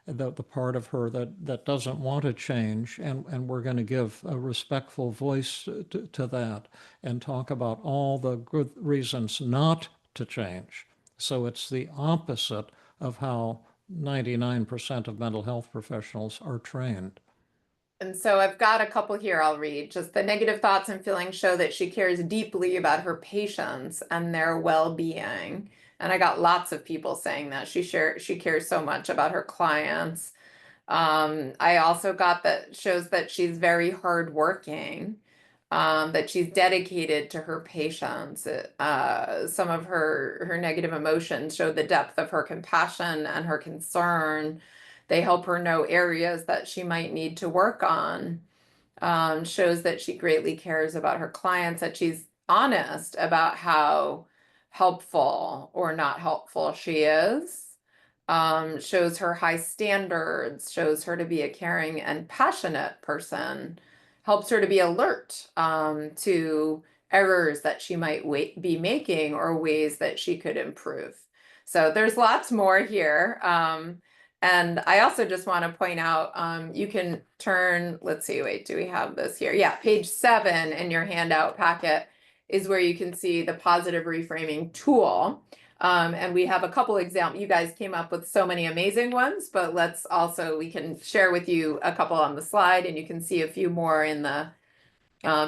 the part of her that doesn't want to change, and we're going to give a respectful voice to that and talk about all the good reasons not to change. So it's the opposite of how 99% of mental health professionals are trained. And so I've got a couple here I'll read. Just the negative thoughts and feelings show that she cares deeply about her patients and their well-being. And I got lots of people saying that she cares so much about her clients. I also got that shows that she's very hardworking, that she's dedicated to her patients. Some of her negative emotions show the depth of her compassion and her concern. They help her know areas that she might need to work on. Shows that she greatly cares about her clients, that she's honest about how helpful or not helpful she is. Shows her high standards, shows her to be a caring and passionate person, helps her to be alert to errors that she might be making or ways that she could improve. So there's lots more here. And I also just want to point out, you can turn, let's see, wait, do we have this here? Yeah, page 7 in your handout packet is where you can see the positive reframing tool. And we have a couple examples. You guys came up with so many amazing ones, but we can share with you a couple on the slide, and you can see a few more in the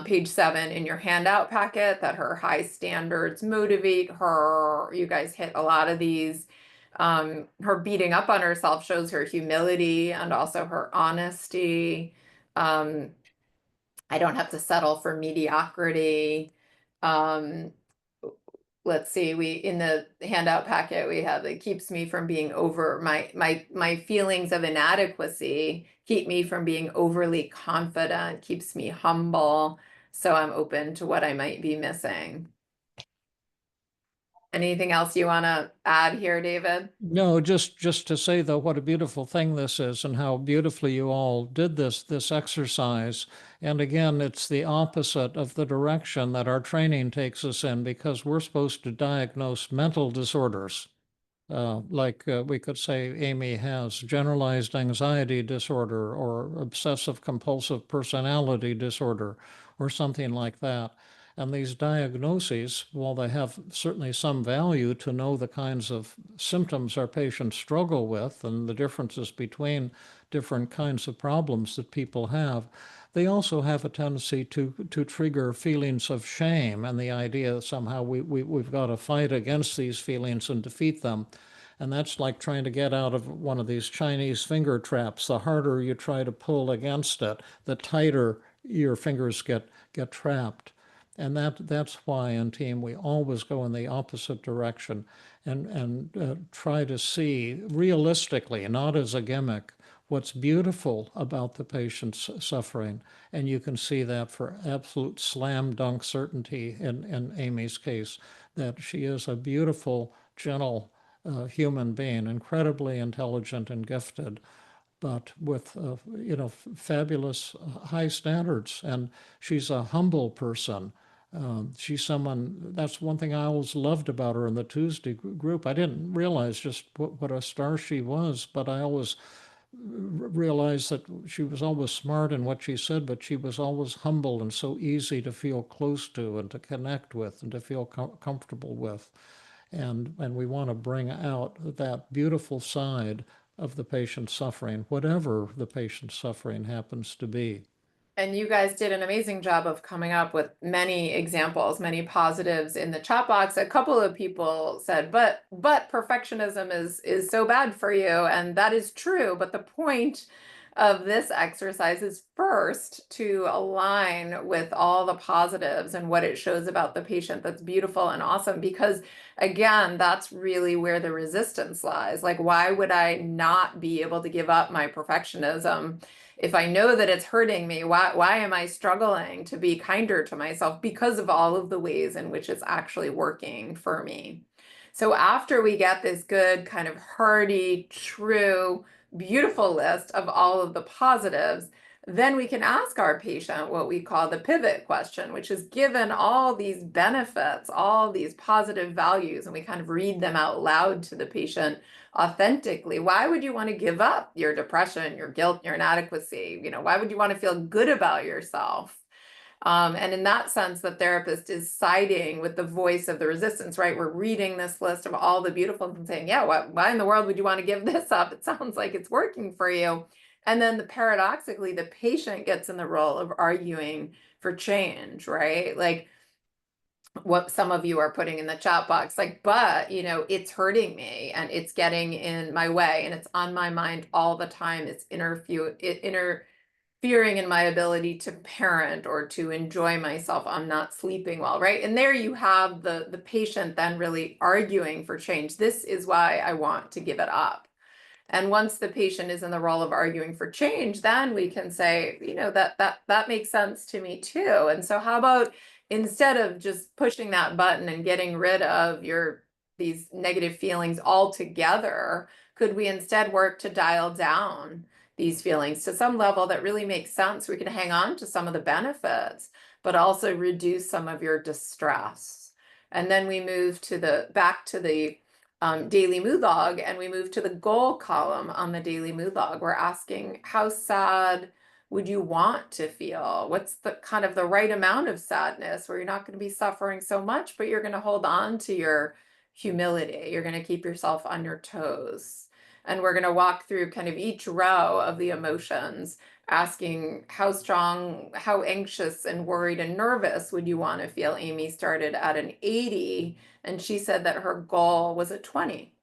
page 7 in your handout packet, that her high standards motivate her. You guys hit a lot of these. Her beating up on herself shows her humility and also her honesty. I don't have to settle for mediocrity. Um, let's see, we, in the handout packet, we have, it keeps me from being over, my feelings of inadequacy keep me from being overly confident, keeps me humble. So I'm open to what I might be missing. Anything else you want to add here, David? No, just to say though, what a beautiful thing this is, and how beautifully you all did this exercise. And again, it's the opposite of the direction that our training takes us in, because we're supposed to diagnose mental disorders. We could say Amy has generalized anxiety disorder or obsessive compulsive personality disorder or something like that. And these diagnoses, while they have certainly some value to know the kinds of symptoms our patients struggle with and the differences between different kinds of problems that people have, they also have a tendency to trigger feelings of shame and the idea that somehow we've got to fight against these feelings and defeat them. And that's like trying to get out of one of these Chinese finger traps. The harder you try to pull against it, the tighter your fingers get trapped. And that's why in TEAM we always go in the opposite direction and try to see realistically, not as a gimmick, what's beautiful about the patient's suffering. And you can see that for absolute slam dunk certainty in Amy's case, that she is a beautiful, gentle human being, incredibly intelligent and gifted, but with fabulous high standards. And she's a humble person. She's someone, that's one thing I always loved about her in the Tuesday group. I didn't realize just what a star she was, but I always realized that she was always smart in what she said, but she was always humble and so easy to feel close to and to connect with and to feel comfortable with. And we want to bring out that beautiful side of the patient's suffering, whatever the patient's suffering happens to be. And you guys did an amazing job of coming up with many examples, many positives in the chat box. A couple of people said, but perfectionism is so bad for you. And that is true. But the point of this exercise is first to align with all the positives and what it shows about the patient that's beautiful and awesome. Because again, that's really where the resistance lies. Like, why would I not be able to give up my perfectionism? If I know that it's hurting me, why am I struggling to be kinder to myself? Because of all of the ways in which it's actually working for me. So after we get this good kind of hearty, true, beautiful list of all of the positives, then we can ask our patient what we call the pivot question, which is given all these benefits, all these positive values, and we kind of read them out loud to the patient authentically. Why would you want to give up your depression, your guilt, your inadequacy? Why would you want to feel good about yourself? And in that sense, the therapist is siding with the voice of the resistance, right? We're reading this list of all the beautiful and saying, yeah, why in the world would you want to give this up? It sounds like it's working for you. And then paradoxically, the patient gets in the role of arguing for change, right? Like what some of you are putting in the chat box, like, but it's hurting me and it's getting in my way and it's on my mind all the time. It's interfering in my ability to parent or to enjoy myself. I'm not sleeping well, right? And there you have the patient then really arguing for change. This is why I want to give it up. And once the patient is in the role of arguing for change, then we can say, that makes sense to me too. And so how about instead of just pushing that button and getting rid of these negative feelings altogether, could we instead work to dial down these feelings to some level that really makes sense? We can hang on to some of the benefits, but also reduce some of your distress. And then we move back to the daily mood log, and we move to the goal column on the daily mood log. We're asking, how sad would you want to feel? What's the kind of the right amount of sadness where you're not going to be suffering so much, but you're going to hold on to your humility. You're going to keep yourself on your toes. And we're going to walk through kind of each row of the emotions, asking how strong, how anxious and worried and nervous would you want to feel? Amy started at an 80 and she said that her goal was a 20.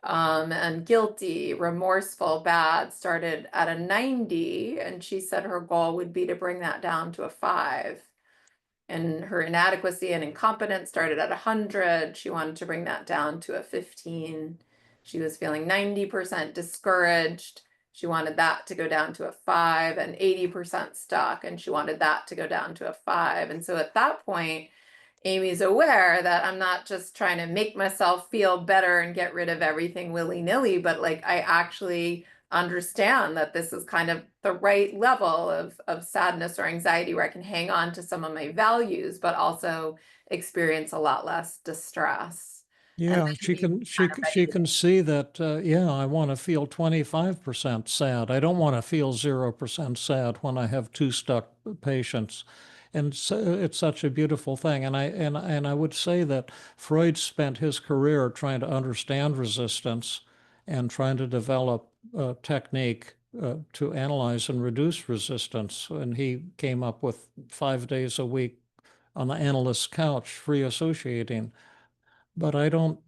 And guilty, remorseful, bad started at a 90 and she said her goal would be to bring that down to a 5. And her inadequacy and incompetence started at 100. She wanted to bring that down to a 15. She was feeling 90% discouraged. She wanted that to go down to a 5, and 80% stuck, and she wanted that to go down to a 5. And so at that point, Amy's aware that I'm not just trying to make myself feel better and get rid of everything willy-nilly, but like I actually understand that this is kind of the right level of sadness or anxiety where I can hang on to some of my values, but also experience a lot less distress. And Yeah, then she we can kind of she ready can see that yeah, I want to feel 25% sad. I don't want to feel 0% sad when I have two stuck patients. And so it's such a beautiful thing. And I would say that Freud spent his career trying to understand resistance and trying to develop a technique to analyze and reduce resistance. And he came up with 5 days a week on the analyst's couch, free associating. But I don't,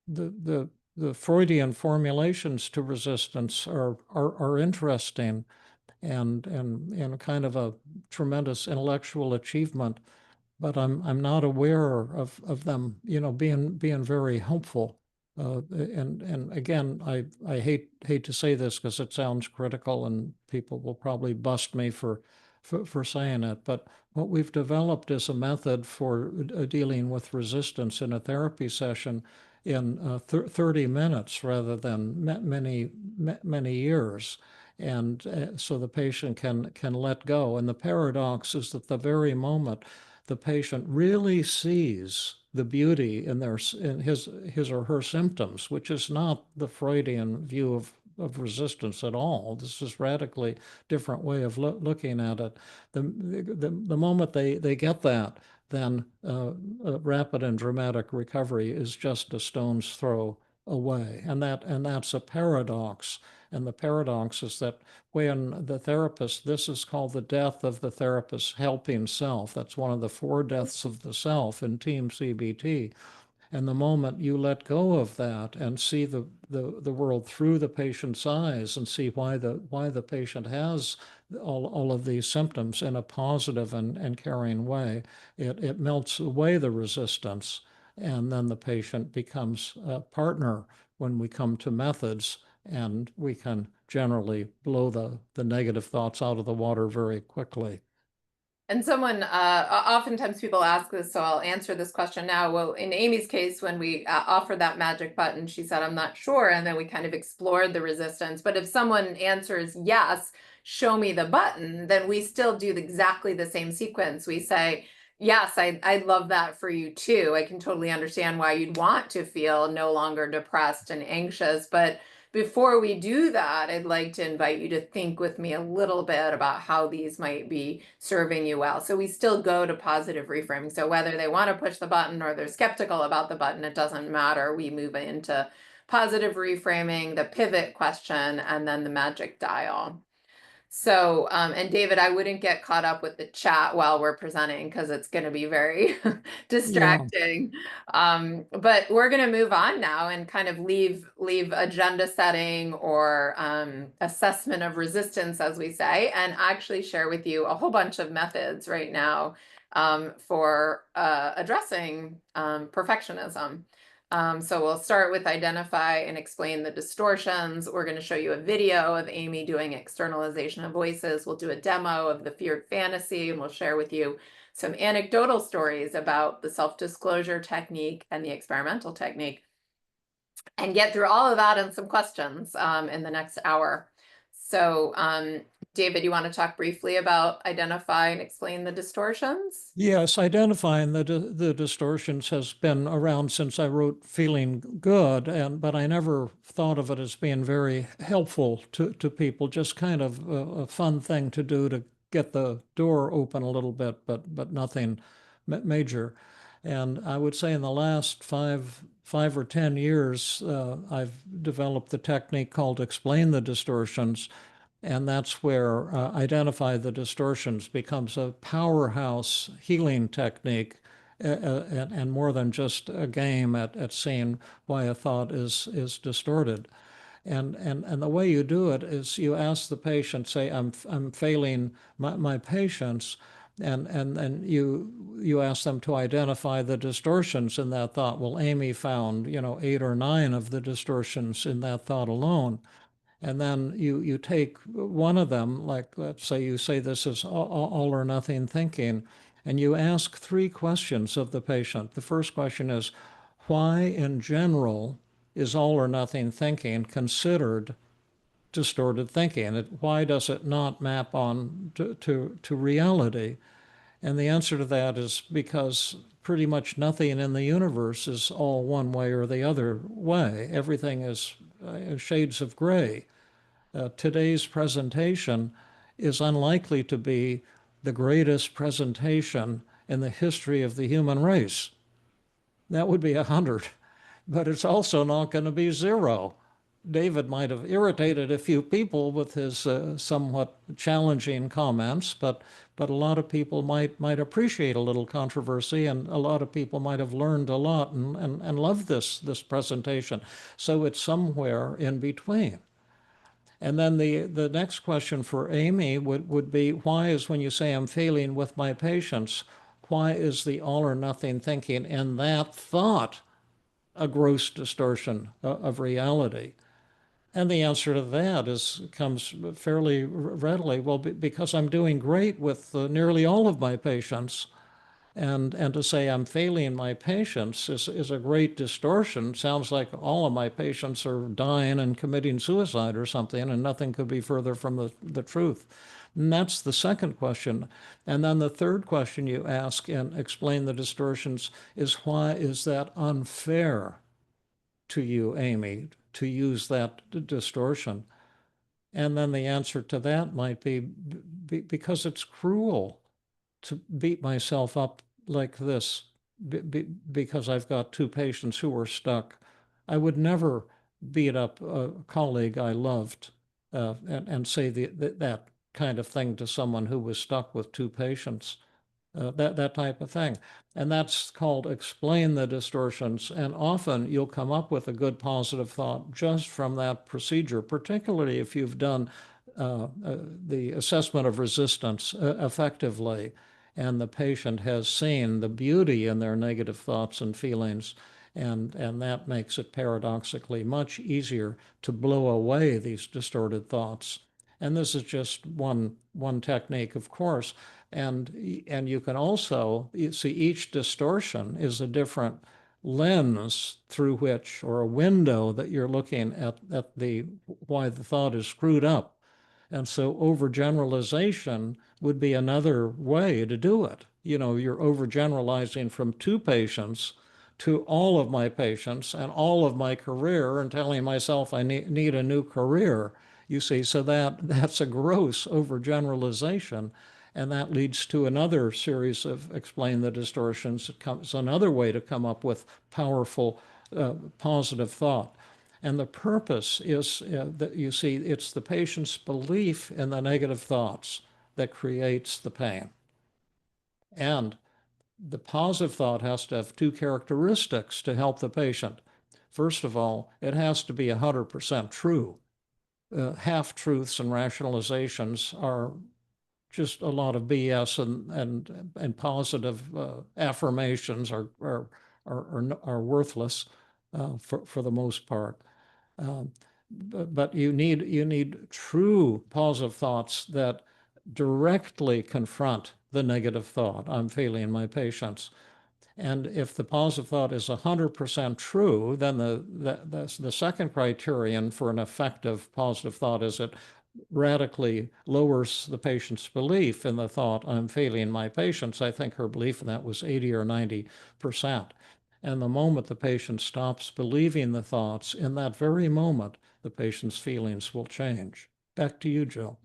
the Freudian formulations to resistance are interesting and kind of a tremendous intellectual achievement, but I'm not aware of them, being very helpful. And again, I hate to say this because it sounds critical and people will probably bust me for saying it, but what we've developed is a method for dealing with resistance in a therapy session in 30 minutes rather than many years. And so the patient can let go. And the paradox is that the very moment the patient really sees the beauty in his or her symptoms, which is not the Freudian view of resistance at all. This is radically different way of looking at it. The moment they get that, then rapid and dramatic recovery is just a stone's throw away, and that's a paradox. And the paradox is that when the therapist, this is called the death of the therapist's helping self. That's one of the 4 deaths of the self in TEAM CBT. And the moment you let go of that and see the world through the patient's eyes and see why the patient has all of these symptoms in a positive and caring way, it melts away the resistance. And then the patient becomes a partner when we come to methods, and we can generally blow the negative thoughts out of the water very quickly. And someone, oftentimes people ask this, so I'll answer this question now. Well, in Amy's case, when we offered that magic button, she said, I'm not sure. And then we kind of explored the resistance. But if someone answers yes, show me the button, then we still do exactly the same sequence. We say, yes, I'd love that for you too. I can totally understand why you'd want to feel no longer depressed and anxious. But before we do that, I'd like to invite you to think with me a little bit about how these might be serving you well. So we still go to positive reframing. So whether they want to push the button or they're skeptical about the button, it doesn't matter. We move into positive reframing, the pivot question, and then the magic dial. So, and David, I wouldn't get caught up with the chat while we're presenting because it's going to be very distracting. But we're going to move on now and kind of leave agenda setting or assessment of resistance, as we say, and actually share with you a whole bunch of methods right now for addressing perfectionism. So we'll start with identify and explain the distortions. We're going to show you a video of Amy doing externalization of voices. We'll do a demo of the feared fantasy, and we'll share with you some anecdotal stories about the self-disclosure technique and the experimental technique, and get through all of that and some questions in the next hour. So David, you want to talk briefly about identify and explain the distortions? Yes, identifying the distortions has been around since I wrote Feeling Good, but I never thought of it as being very helpful to people, just kind of a fun thing to do to get the door open a little bit, but nothing major. And I would say in the last five or 10 years, I've developed the technique called Explain the Distortions. And that's where identify the distortions becomes a powerhouse healing technique, and more than just a game at seeing why a thought is distorted. And the way you do it is you ask the patient, say, I'm failing my patience, And then you ask them to identify the distortions in that thought. Well, Amy found, 8 or 9 of the distortions in that thought alone. And then you take one of them, like let's say you say this is all or nothing thinking, and you ask 3 questions of the patient. The first question is, why in general is all or nothing thinking considered distorted thinking? Why does it not map on to reality? And the answer to that is because pretty much nothing in the universe is all one way or the other way. Everything is shades of gray. Today's presentation is unlikely to be the greatest presentation in the history of the human race. That would be 100, but it's also not going to be 0. David might have irritated a few people with his somewhat challenging comments, but a lot of people might appreciate a little controversy, and a lot of people might have learned a lot and loved this presentation. So it's somewhere in between. And then the next question for Amy would be, why is, when you say I'm failing with my patients, why is the all or nothing thinking in that thought a gross distortion of reality? And the answer to that comes fairly readily. Well, because I'm doing great with nearly all of my patients, and to say I'm failing my patients is a great distortion. Sounds like all of my patients are dying and committing suicide or something, and nothing could be further from the truth. And that's the second question. And then the third question you ask and explain the distortions is, why is that unfair to you, Amy, to use that distortion? And then the answer to that might be because it's cruel to beat myself up like this because I've got 2 patients who are stuck. I would never beat up a colleague I loved and say that kind of thing to someone who was stuck with 2 patients. That type of thing. And that's called explain the distortions. And often you'll come up with a good positive thought just from that procedure, particularly if you've done the assessment of resistance effectively, and the patient has seen the beauty in their negative thoughts and feelings. And that makes it paradoxically much easier to blow away these distorted thoughts. And this is just one technique, of course. And you can also see each distortion is a different lens through which, or a window that you're looking at the why the thought is screwed up. And so overgeneralization would be another way to do it. You're overgeneralizing from 2 patients to all of my patients and all of my career, and telling myself I need a new career. You see, so that's a gross overgeneralization. And that leads to another series of explain the distortions. It's another way to come up with powerful, positive thought. And the purpose is that, you see, it's the patient's belief in the negative thoughts that creates the pain. And the positive thought has to have 2 characteristics to help the patient. First of all, it has to be 100% true. Half-truths and rationalizations are just a lot of BS, and positive affirmations are worthless for the most part. But you need true positive thoughts that directly confront the negative thought. I'm failing my patients. And if the positive thought is 100% true, then the second criterion for an effective positive thought is it radically lowers the patient's belief in the thought, I'm failing my patients. I think her belief in that was 80 or 90%. And the moment the patient stops believing the thoughts, in that very moment, the patient's feelings will change. Back to you, Jill.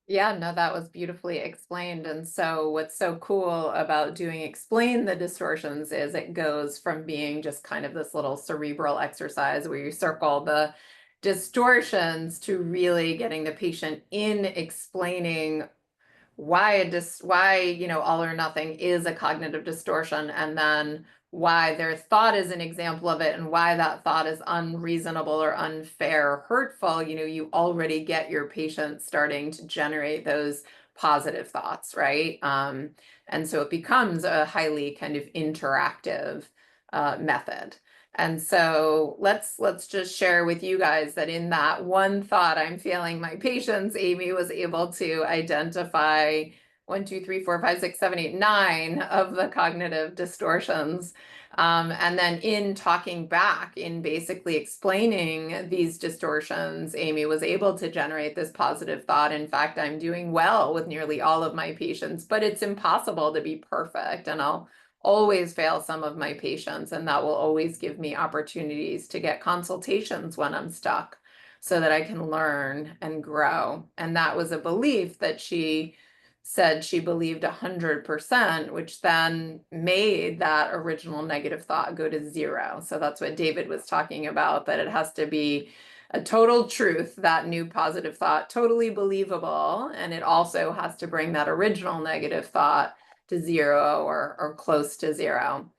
Yeah, no, that was beautifully explained. And so what's so cool about doing explain the distortions is it goes from being just kind of this little cerebral exercise where you circle the distortions to really getting the patient in explaining why all or nothing is a cognitive distortion, and then why their thought is an example of it, and why that thought is unreasonable or unfair or hurtful. You already get your patient starting to generate those positive thoughts, right? And so it becomes a highly kind of interactive method. And so let's just share with you guys that in that one thought, I'm failing my patience, Amy was able to identify 1, 2, 3, 4, 5, 6, 7, 8, 9 of the cognitive distortions. And then in talking back, in basically explaining these distortions, Amy was able to generate this positive thought. In fact, I'm doing well with nearly all of my patients, but it's impossible to be perfect. And I'll always fail some of my patients, and that will always give me opportunities to get consultations when I'm stuck so that I can learn and grow. And that was a belief that she said she believed 100%, which then made that original negative thought go to 0. So that's what David was talking about, that it has to be a total truth, that new positive thought, totally believable. And it also has to bring that original negative thought to 0 or close to 0.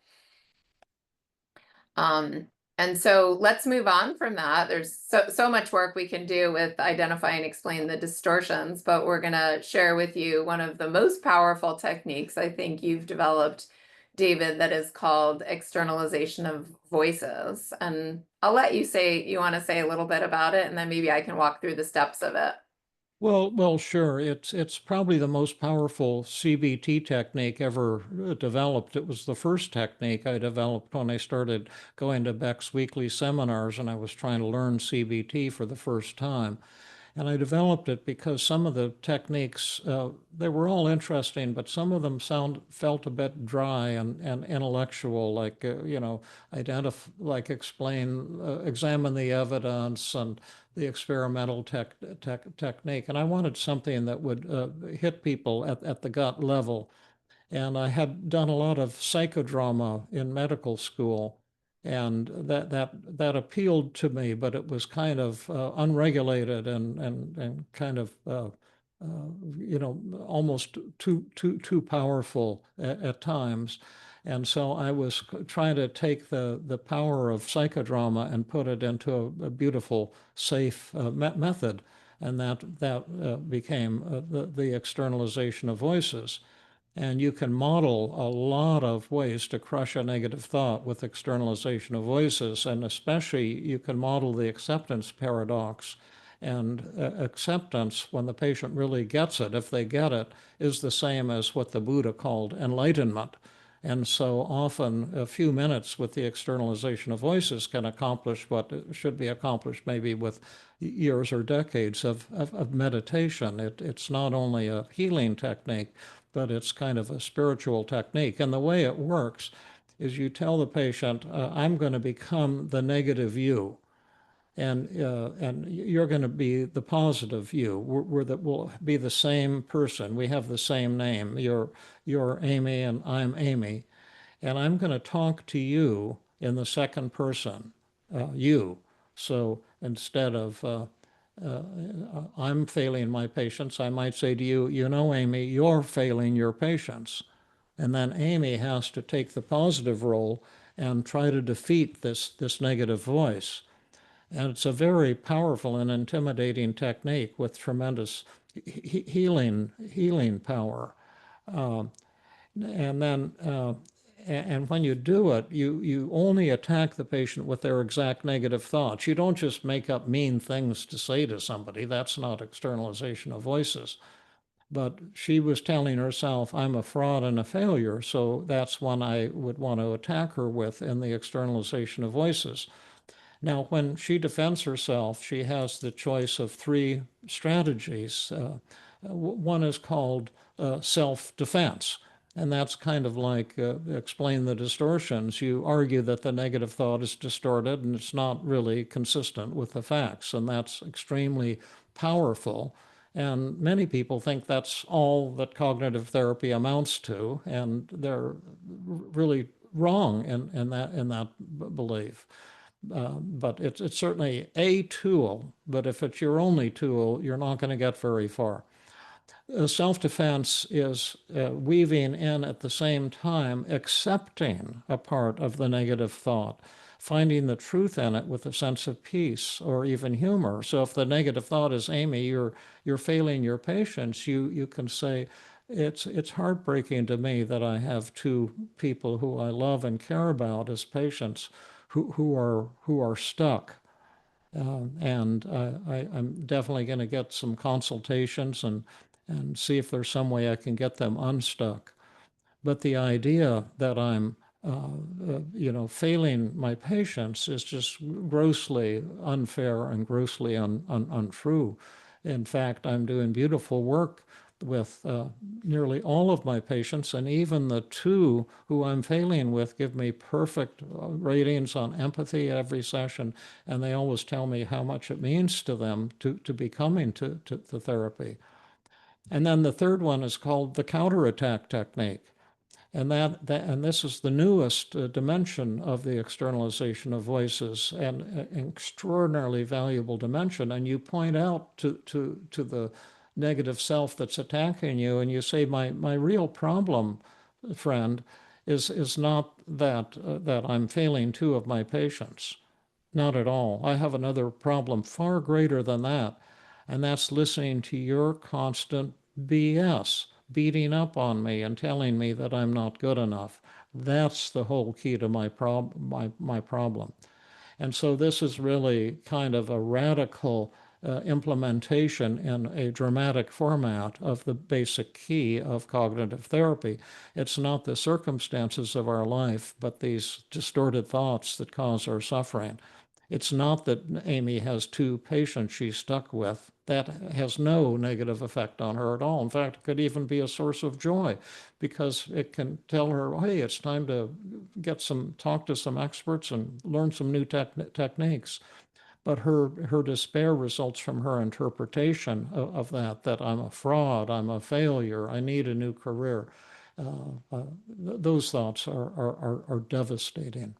And so let's move on from that. There's so much work we can do with identify and explain the distortions, but we're going to share with you one of the most powerful techniques I think you've developed, David, that is called externalization of voices. And I'll let you say, you want to say a little bit about it, and then maybe I can walk through the steps of it. Well, sure. It's probably the most powerful CBT technique ever developed. It was the first technique I developed when I started going to Beck's weekly seminars, and I was trying to learn CBT for the first time. And I developed it because some of the techniques, they were all interesting, but some of them felt a bit dry and intellectual, like, examine the evidence and the experimental technique. And I wanted something that would hit people at the gut level. And I had done a lot of psychodrama in medical school, and that appealed to me, but it was kind of unregulated and kind of almost too powerful at times. And so I was trying to take the power of psychodrama and put it into a beautiful, safe method, and that became the externalization of voices. And you can model a lot of ways to crush a negative thought with externalization of voices. And especially, you can model the acceptance paradox. And acceptance, when the patient really gets it, if they get it, is the same as what the Buddha called enlightenment. And so often, a few minutes with the externalization of voices can accomplish what should be accomplished maybe with years or decades of meditation. It's not only a healing technique, but it's kind of a spiritual technique. And the way it works is you tell the patient, I'm going to become the negative you, and you're going to be the positive you. We'll be the same person. We have the same name. You're Amy and I'm Amy. And I'm going to talk to you in the second person, you. So instead of I'm failing my patients, I might say to you, Amy, you're failing your patients. And then Amy has to take the positive role and try to defeat this negative voice. And it's a very powerful and intimidating technique with tremendous healing power. And then and when you do it, you only attack the patient with their exact negative thoughts. You don't just make up mean things to say to somebody. That's not externalization of voices. But she was telling herself, I'm a fraud and a failure, so that's one I would want to attack her with in the externalization of voices. Now, when she defends herself, she has the choice of 3 strategies. One is called self-defense. And that's kind of like explain the distortions. You argue that the negative thought is distorted and it's not really consistent with the facts. And that's extremely powerful. And many people think that's all that cognitive therapy amounts to. And they're really wrong in that belief. But it's certainly a tool. But if it's your only tool, you're not going to get very far. Self-defense is weaving in at the same time accepting a part of the negative thought. finding the truth in it with a sense of peace or even humor. So if the negative thought is, Amy, you're failing your patients, you can say, it's heartbreaking to me that I have two people who I love and care about as patients who are stuck. And I'm definitely going to get some consultations and see if there's some way I can get them unstuck. But the idea that I'm, failing my patients is just grossly unfair and grossly untrue. In fact, I'm doing beautiful work with nearly all of my patients, and even the two who I'm failing with give me perfect ratings on empathy every session, and they always tell me how much it means to them to be coming to the therapy. And then the third one is called the counterattack technique. And this is the newest dimension of the externalization of voices, and an extraordinarily valuable dimension. And you point out to the negative self that's attacking you, and you say, my real problem, friend, is not that I'm failing two of my patients. Not at all. I have another problem far greater than that, and that's listening to your constant BS, beating up on me and telling me that I'm not good enough. That's the whole key to my problem. And so this is really kind of a radical implementation in a dramatic format of the basic key of cognitive therapy. It's not the circumstances of our life, but these distorted thoughts that cause our suffering. It's not that Amy has two patients she's stuck with. That has no negative effect on her at all. In fact, it could even be a source of joy because it can tell her, hey, it's time to talk to some experts and learn some new techniques. But her despair results from her interpretation of that I'm a fraud, I'm a failure, I need a new career. Those thoughts are devastating.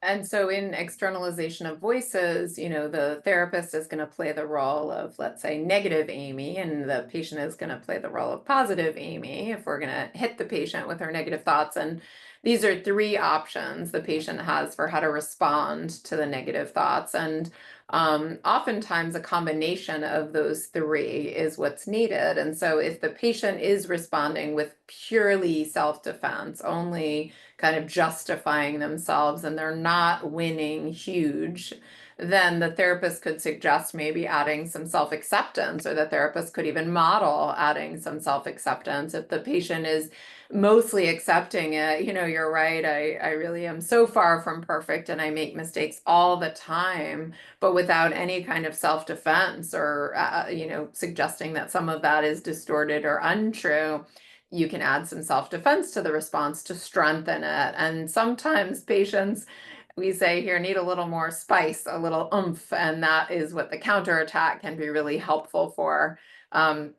And so in externalization of voices, the therapist is going to play the role of, let's say, negative Amy, and the patient is going to play the role of positive Amy if we're going to hit the patient with our negative thoughts. And these are three options the patient has for how to respond to the negative thoughts. And oftentimes a combination of those three is what's needed. And so if the patient is responding with purely self-defense, only kind of justifying themselves, and they're not winning huge, then the therapist could suggest maybe adding some self-acceptance, or the therapist could even model adding some self-acceptance. If the patient is mostly accepting it, you're right, I really am so far from perfect and I make mistakes all the time, but without any kind of self-defense or, suggesting that some of that is distorted or untrue, you can add some self-defense to the response to strengthen it. And sometimes patients, we say here, need a little more spice, a little oomph, and that is what the counterattack can be really helpful for. And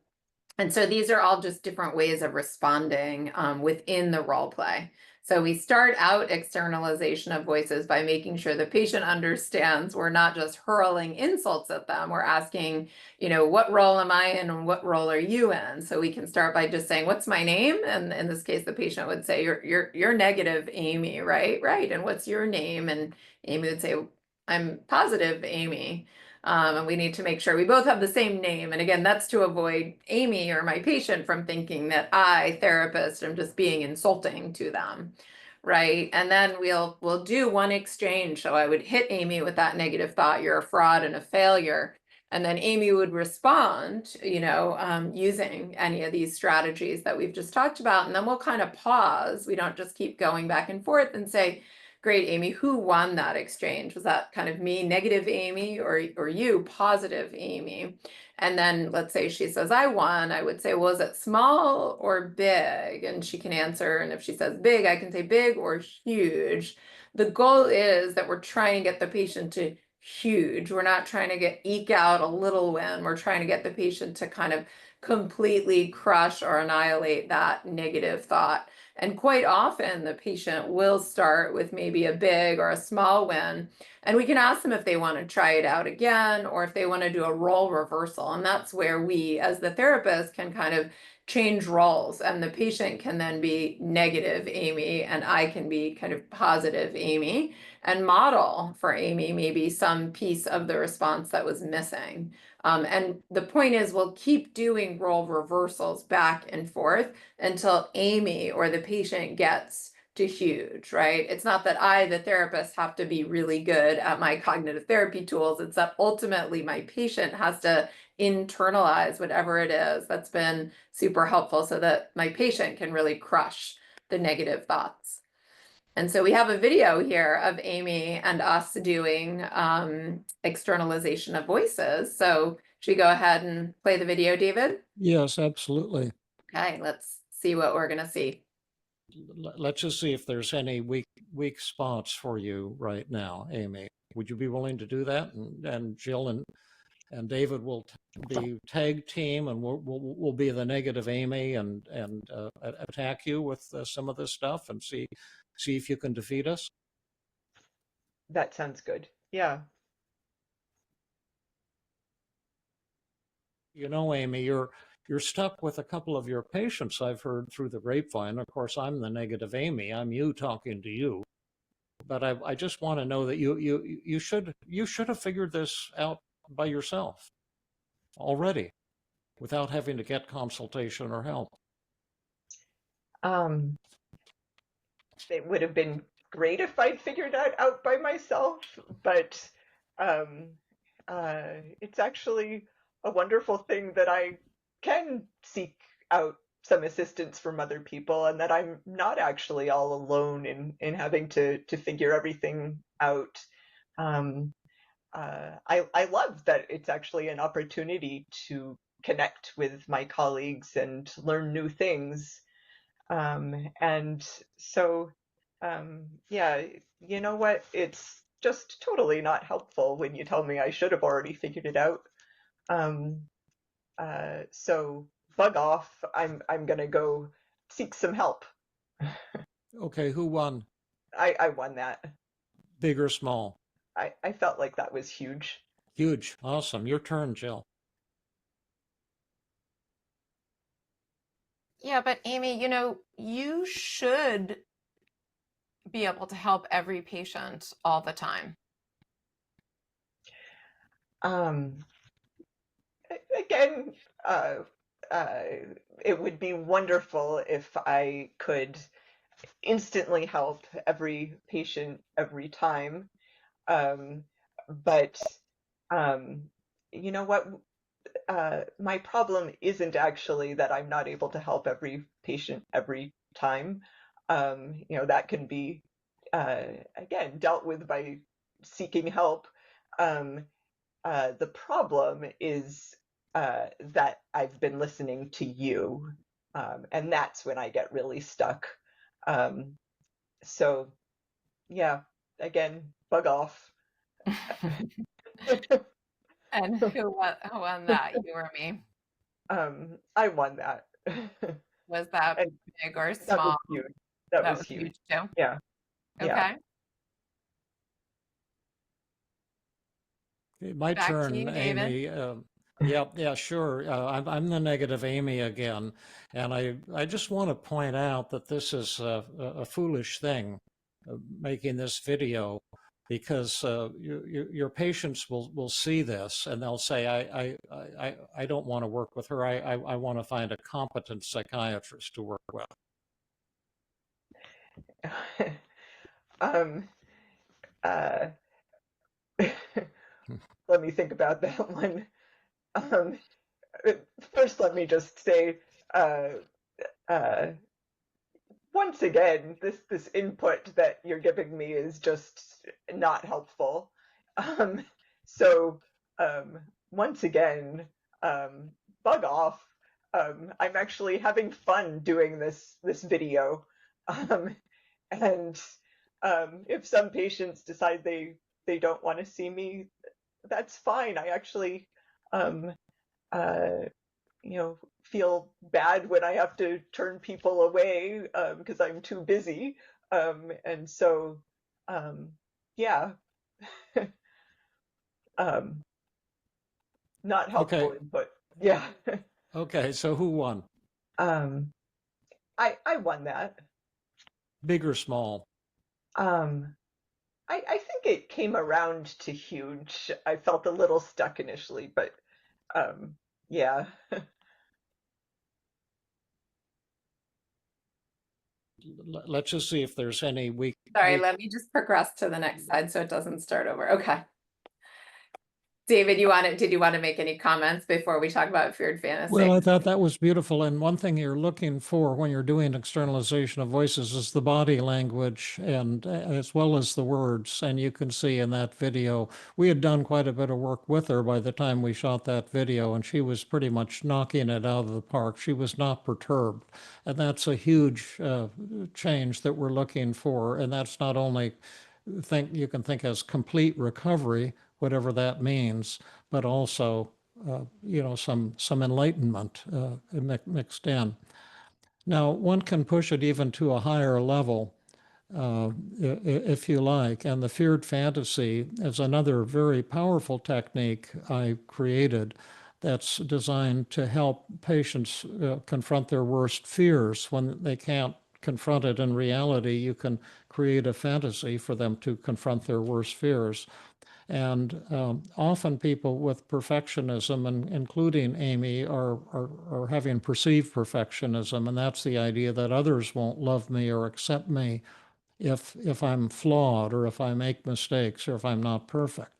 so these are all just different ways of responding within the role play. So we start out externalization of voices by making sure the patient understands we're not just hurling insults at them. We're asking, what role am I in and what role are you in? So we can start by just saying, what's my name? And in this case, the patient would say, you're negative Amy, right? Right. And what's your name? And Amy would say, I'm positive Amy. And we need to make sure we both have the same name. And again, that's to avoid Amy or my patient from thinking that I, therapist, am just being insulting to them, right? And then we'll do one exchange. So I would hit Amy with that negative thought, you're a fraud and a failure. And then Amy would respond, using any of these strategies that we've just talked about. And then we'll kind of pause. We don't just keep going back and forth and say, great, Amy, who won that exchange? Was that kind of me, negative Amy, or you, positive Amy? And then let's say she says, I won. I would say, well, is it small or big? And she can answer. And if she says big, I can say big or huge. The goal is that we're trying to get the patient to huge. We're not trying to eke out a little win. We're trying to get the patient to kind of completely crush or annihilate that negative thought. And quite often the patient will start with maybe a big or a small win. And we can ask them if they want to try it out again, or if they want to do a role reversal. And that's where we, as the therapist, can kind of change roles, and the patient can then be negative Amy and I can be kind of positive Amy, and model for Amy maybe some piece of the response that was missing. And the point is, we'll keep doing role reversals back and forth until Amy or the patient gets to huge, right? It's not that I, the therapist, have to be really good at my cognitive therapy tools. It's that ultimately my patient has to internalize whatever it is that's been super helpful so that my patient can really crush the negative thoughts. And so we have a video here of Amy and us doing externalization of voices. So should we go ahead and play the video, David? Yes, absolutely. Okay, let's see what we're going to see. Let's just see if there's any weak spots for you right now, Amy. Would you be willing to do that? And Jill and David will be tag team, and we'll be the negative Amy and attack you with some of this stuff and see if you can defeat us. That sounds good. Yeah. You know, Amy, you're stuck with a couple of your patients I've heard through the grapevine. Of course, I'm the negative Amy. I'm you talking to you. But I just want to know that you should have figured this out by yourself already without having to get consultation or help. Um, it would have been great if I'd figured that out by myself, but um, it's actually a wonderful thing that I can seek out some assistance from other people, and that I'm not actually all alone in having to figure everything out. Um, I love that it's actually an opportunity to connect with my colleagues and learn new things. And so, yeah, you know what? It's just totally not helpful when you tell me I should have already figured it out. Um, so bug off. I'm gonna go seek some help. Okay, who won? I won that. Big or small? I felt like that was huge. Huge. Awesome. Your turn, Jill. Yeah, but Amy, you should be able to help every patient all the time. Um, Again, uh, uh, it would be wonderful if I could instantly help every patient every time. Um, but um, you know what? My problem isn't actually that I'm not able to help every patient every time. That can be, again, dealt with by seeking help. Um, the problem is that I've been listening to you, and that's when I get really stuck. Um, so, yeah, again, bug off. And who won that? You or me? I won that. Was that And big or that was small? huge. That That was was huge. huge too. Yeah, yeah. Okay. My Back to turn, you, David. Amy. Yeah, sure. I'm the negative Amy again, and I just want to point out that this is a foolish thing, making this video, because your patients will see this and they'll say, I don't want to work with her. I want to find a competent psychiatrist to work with. um, uh, let me think about that one. Um, First, let me just say, uh, uh, once again, this input that you're giving me is just not helpful. Um, so, um, once again, um, bug off. I'm actually having fun doing this video, um, and if some patients decide they don't want to see me, that's fine. I actually um, uh, feel bad when I have to turn people away because I'm too busy. And so, yeah, um, not helpful Okay, input. Yeah. okay. So who won? I won that. Big or small? I think it came around to huge. I felt a little stuck initially, but yeah. Let's just see if there's any weak. Sorry, let me just progress to the next slide so it doesn't start over. Okay. David, did you want to make any comments before we talk about feared fantasy? Well, I thought that was beautiful. And one thing you're looking for when you're doing externalization of voices is the body language and as well as the words. And you can see in that video, we had done quite a bit of work with her by the time we shot that video, and she was pretty much knocking it out of the park. She was not perturbed. And that's a huge change that we're looking for. And that's not only you can think as complete recovery, whatever that means, but also some enlightenment mixed in. Now, one can push it even to a higher level, if you like, and the feared fantasy is another very powerful technique I created that's designed to help patients confront their worst fears when they can't confront it in reality. You can create a fantasy for them to confront their worst fears. And often people with perfectionism, and including Amy, are having perceived perfectionism. And that's the idea that others won't love me or accept me if I'm flawed or if I make mistakes or if I'm not perfect.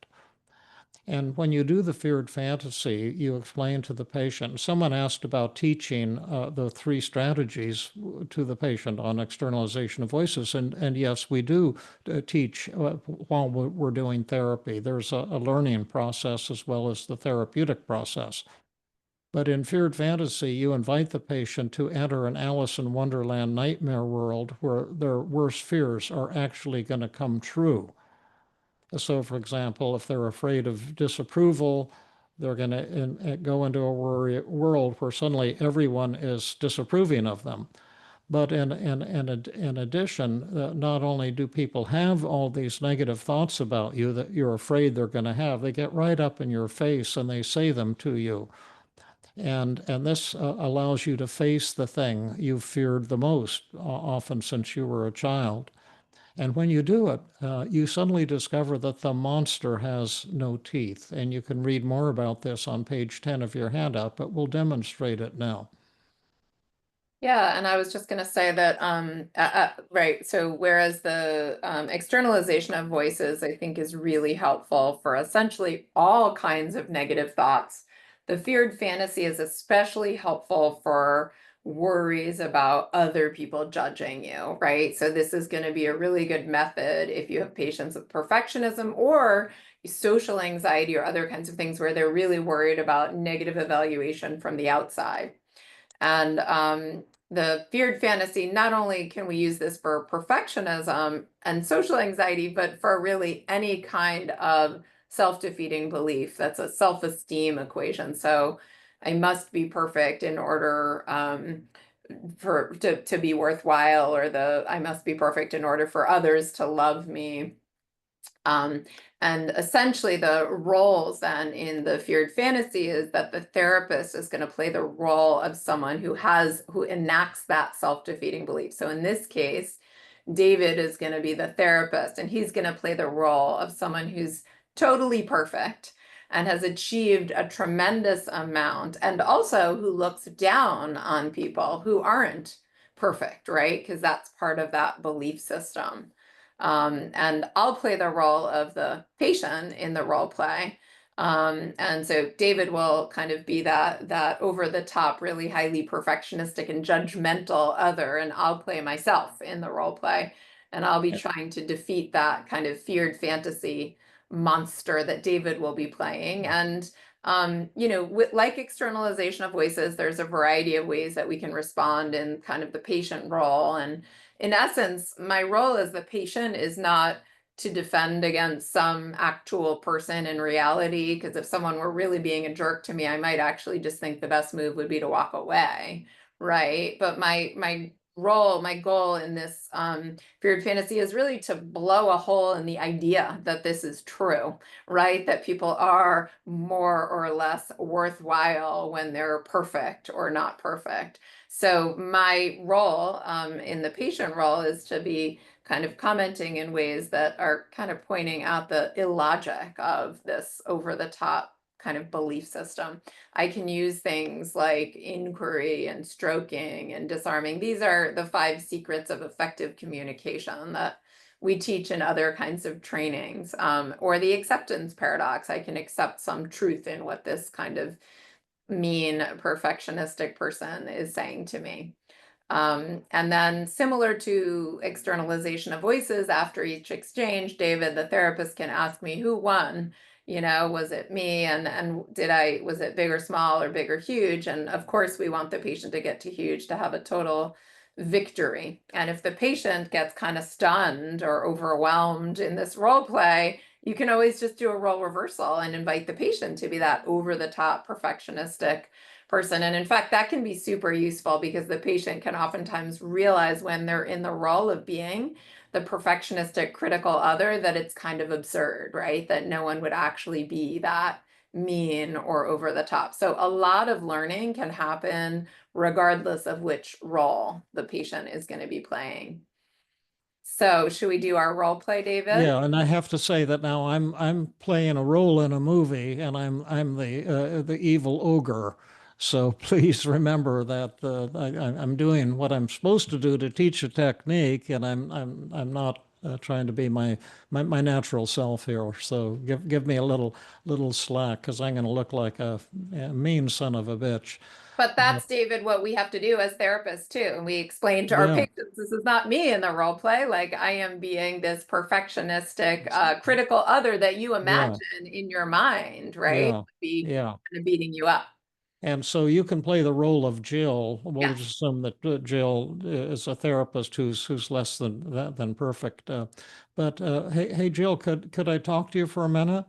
And when you do the feared fantasy, you explain to the patient. Someone asked about teaching the 3 strategies to the patient on externalization of voices. And yes, we do teach while we're doing therapy. There's a learning process as well as the therapeutic process. But in feared fantasy, you invite the patient to enter an Alice in Wonderland nightmare world where their worst fears are actually going to come true. So, for example, if they're afraid of disapproval, they're going to go into a world where suddenly everyone is disapproving of them. But in addition, not only do people have all these negative thoughts about you that you're afraid they're going to have, they get right up in your face and they say them to you. And this allows you to face the thing you've feared the most, often since you were a child. And when you do it, you suddenly discover that the monster has no teeth. And you can read more about this on page 10 of your handout, but we'll demonstrate it now. Yeah, and I was just going to say that, right, so whereas the externalization of voices, I think, is really helpful for essentially all kinds of negative thoughts, the feared fantasy is especially helpful for worries about other people judging you, right? So this is going to be a really good method if you have patients with perfectionism or social anxiety or other kinds of things where they're really worried about negative evaluation from the outside. And the feared fantasy, not only can we use this for perfectionism and social anxiety, but for really any kind of self-defeating belief. That's a self-esteem equation. So I must be perfect in order to be worthwhile, or I must be perfect in order for others to love me. And essentially the roles then in the feared fantasy is that the therapist is going to play the role of someone who enacts that self-defeating belief. So in this case, David is going to be the therapist, and he's going to play the role of someone who's totally perfect and has achieved a tremendous amount, and also who looks down on people who aren't perfect, right? Because that's part of that belief system. And I'll play the role of the patient in the role play. And so David will kind of be that over the top, really highly perfectionistic and judgmental other, and I'll play myself in the role play. And I'll be trying to defeat that kind of feared fantasy monster that David will be playing. And like externalization of voices, there's a variety of ways that we can respond in kind of the patient role. And in essence, my role as the patient is not to defend against some actual person in reality, because if someone were really being a jerk to me, I might actually just think the best move would be to walk away, right? But my goal in this feared fantasy is really to blow a hole in the idea that this is true, right? That people are more or less worthwhile when they're perfect or not perfect. So my role in the patient role is to be kind of commenting in ways that are kind of pointing out the illogic of this over the top kind of belief system. I can use things like inquiry and stroking and disarming. These are the 5 secrets of effective communication that we teach in other kinds of trainings, or the acceptance paradox. I can accept some truth in what this kind of mean perfectionistic person is saying to me. And then similar to externalization of voices, after each exchange, David, the therapist, can ask me who won. Was it me? And was it big or small or big or huge? And of course, we want the patient to get to huge to have a total victory. And if the patient gets kind of stunned or overwhelmed in this role play, you can always just do a role reversal and invite the patient to be that over the top perfectionistic person. And in fact, that can be super useful because the patient can oftentimes realize when they're in the role of being the perfectionistic critical other that it's kind of absurd, right? That no one would actually be that mean or over the top. So a lot of learning can happen regardless of which role the patient is going to be playing. So should we do our role play, David? Yeah, and I have to say that now I'm playing a role in a movie, and I'm the evil ogre. So please remember that I'm doing what I'm supposed to do to teach a technique, and I'm not trying to be my natural self here. So give me a little slack, because I'm going to look like a mean son of a bitch. But But that's, David, what we have to do as therapists too. And we explain to our yeah. patients, this is not me in the role play. Like I am being this perfectionistic, critical other that you Yeah, imagine in your mind, right? yeah, Would be yeah. kind of beating you up. And so you can play the role of Jill. We'll Yeah. just assume that Jill is a therapist who's less than perfect. But hey, Jill, could I talk to you for a minute?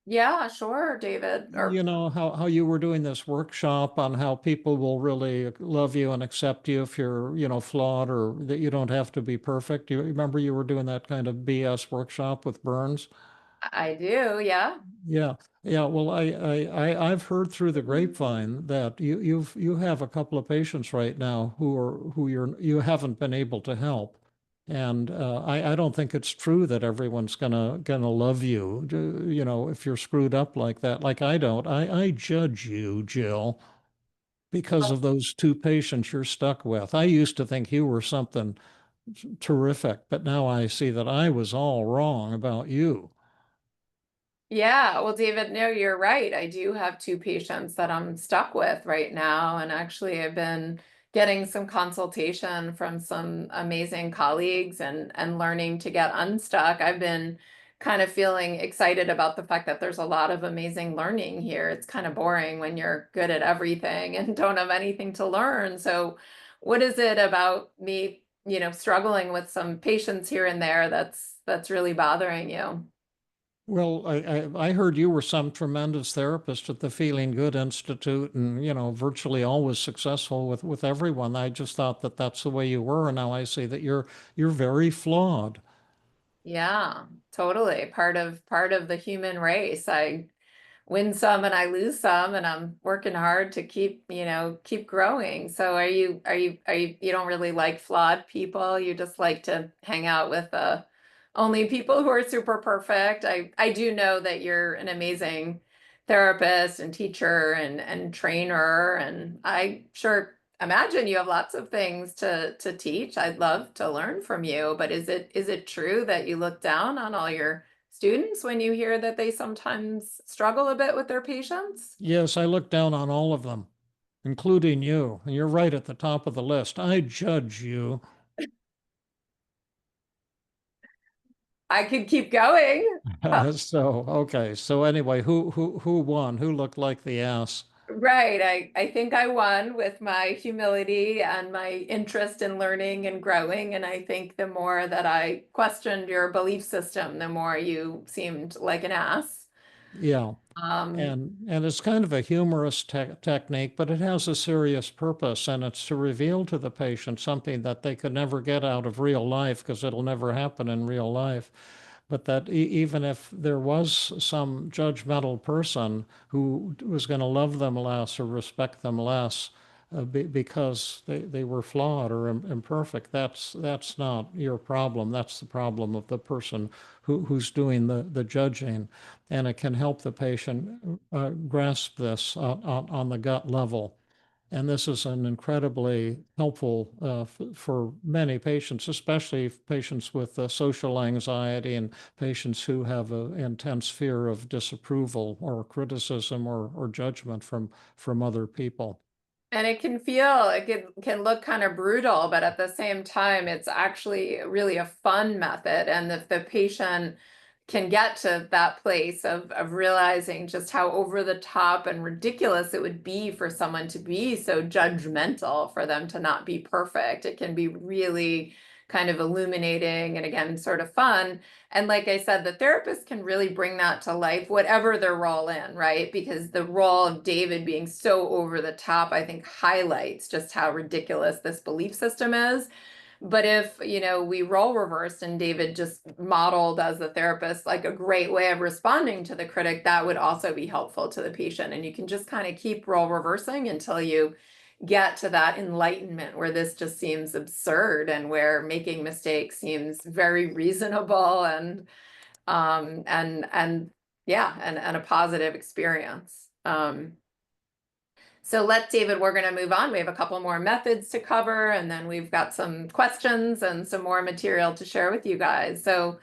Yeah, sure, David. Or You know how you were doing this workshop on how people will really love you and accept you if you're, flawed, or that you don't have to be perfect. You remember you were doing that kind of BS workshop with Burns? I do, yeah. Yeah, yeah. Well, I've heard through the grapevine that you have a couple of patients right now who you haven't been able to help, and I don't think it's true that everyone's gonna love you. If you're screwed up like that, like I don't. I judge you, Jill, because of those 2 patients you're stuck with. I used to think you were something terrific, but now I see that I was all wrong about you. Yeah, well, David, no, you're right. I do have 2 patients that I'm stuck with right now. And actually, I've been getting some consultation from some amazing colleagues and learning to get unstuck. I've been kind of feeling excited about the fact that there's a lot of amazing learning here. It's kind of boring when you're good at everything and don't have anything to learn. So, what is it about me, struggling with some patients here and there that's really bothering you? Well, I heard you were some tremendous therapist at the Feeling Good Institute, and virtually always successful with everyone. I just thought that that's the way you were, and now I see that you're very flawed. Yeah, totally. Part of the human race. I win some and I lose some, and I'm working hard to keep growing. So you don't really like flawed people? You just like to hang out with only people who are super perfect. I do know that you're an amazing therapist and teacher and trainer, and I sure imagine you have lots of things to teach. I'd love to learn from you, but is it true that you look down on all your students when you hear that they sometimes struggle a bit with their patients? Yes, I look down on all of them, including you. And you're right at the top of the list. I judge you. I could keep going. So, okay. So anyway, who won? Who looked like the ass? Right. I think I won with my humility and my interest in learning and growing. And I think the more that I questioned your belief system, the more you seemed like an ass. Yeah. Um, And it's kind of a humorous technique, but it has a serious purpose, and it's to reveal to the patient something that they could never get out of real life, because it'll never happen in real life. But that even if there was some judgmental person who was going to love them less or respect them less, because they were flawed or imperfect. That's not your problem. That's the problem of the person who's doing the judging. And it can help the patient grasp this on the gut level. And this is an incredibly helpful for many patients, especially patients with social anxiety and patients who have an intense fear of disapproval or criticism or judgment from other people. And it can look kind of brutal, but at the same time, it's actually really a fun method. And if the patient can get to that place of realizing just how over the top and ridiculous it would be for someone to be so judgmental, for them to not be perfect, it can be really kind of illuminating and again, sort of fun. And like I said, the therapist can really bring that to life, whatever their role in, right? Because the role of David being so over the top, I think highlights just how ridiculous this belief system is. But if, we role reversed and David just modeled as the therapist, like a great way of responding to the critic, that would also be helpful to the patient. And you can just kind of keep role reversing until you get to that enlightenment where this just seems absurd and where making mistakes seems very reasonable and yeah, and a positive experience. So David, we're going to move on. We have a couple more methods to cover, and then we've got some questions and some more material to share with you guys. So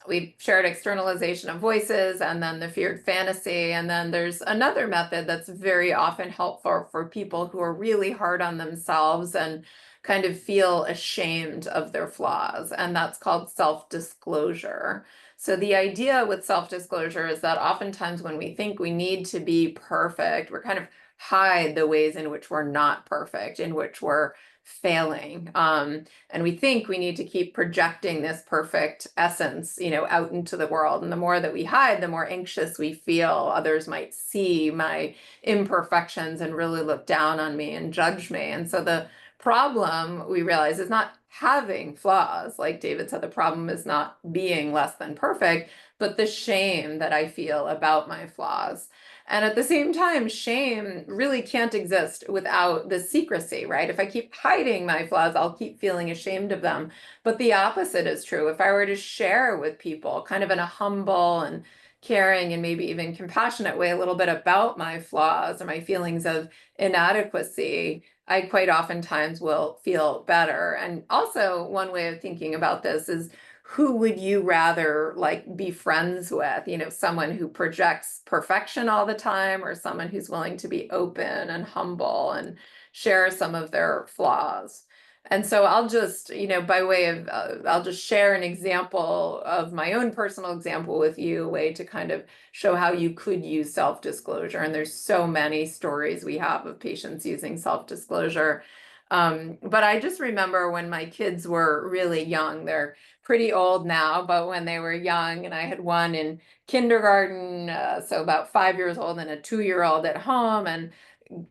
we've shared externalization of voices and then the feared fantasy. And then there's another method that's very often helpful for people who are really hard on themselves and kind of feel ashamed of their flaws. And that's called self-disclosure. So the idea with self-disclosure is that oftentimes when we think we need to be perfect, we're kind of hide the ways in which we're not perfect, in which we're failing. And we think we need to keep projecting this perfect essence, out into the world. And the more that we hide, the more anxious we feel. Others might see my imperfections and really look down on me and judge me. And so the problem, we realize, is not having flaws. Like David said, the problem is not being less than perfect, but the shame that I feel about my flaws. And at the same time, shame really can't exist without the secrecy, right? If I keep hiding my flaws, I'll keep feeling ashamed of them. But the opposite is true. If I were to share with people, kind of in a humble and caring and maybe even compassionate way, a little bit about my flaws or my feelings of inadequacy, I quite oftentimes will feel better. And also, one way of thinking about this is, who would you rather be friends with? Someone who projects perfection all the time, or someone who's willing to be open and humble and share some of their flaws. And so I'll just, by way of, I'll just share an example of my own personal example with you, a way to kind of show how you could use self-disclosure. And there's so many stories we have of patients using self-disclosure. But I just remember when my kids were really young, they're pretty old now, but when they were young, and I had one in kindergarten, so about 5 years old, and a 2-year-old at home, and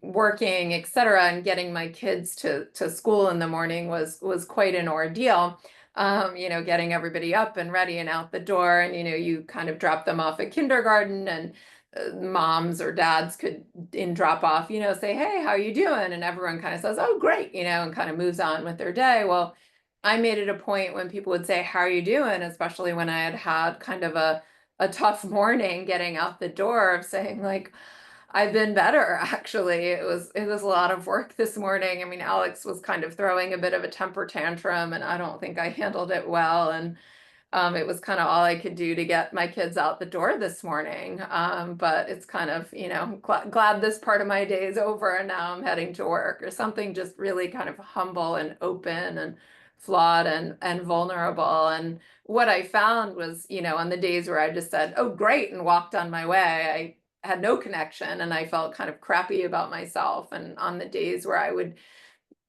working, etc., and getting my kids to school in the morning was quite an ordeal. Getting everybody up and ready and out the door, and you kind of drop them off at kindergarten, and moms or dads could in drop off, say, "Hey, how you doing?" And everyone kind of says, "Oh, great," and kind of moves on with their day. Well, I made it a point when people would say, "How are you doing?" especially when I had kind of a tough morning getting out the door, of saying I've been better, actually. It was a lot of work this morning. I mean, Alex was kind of throwing a bit of a temper tantrum, and I don't think I handled it well. And it was kind of all I could do to get my kids out the door this morning. But it's kind of, glad this part of my day is over and now I'm heading to work, or something just really kind of humble and open and flawed and vulnerable. And what I found was, on the days where I just said, "Oh, great," and walked on my way, I had no connection and I felt kind of crappy about myself. And on the days where I would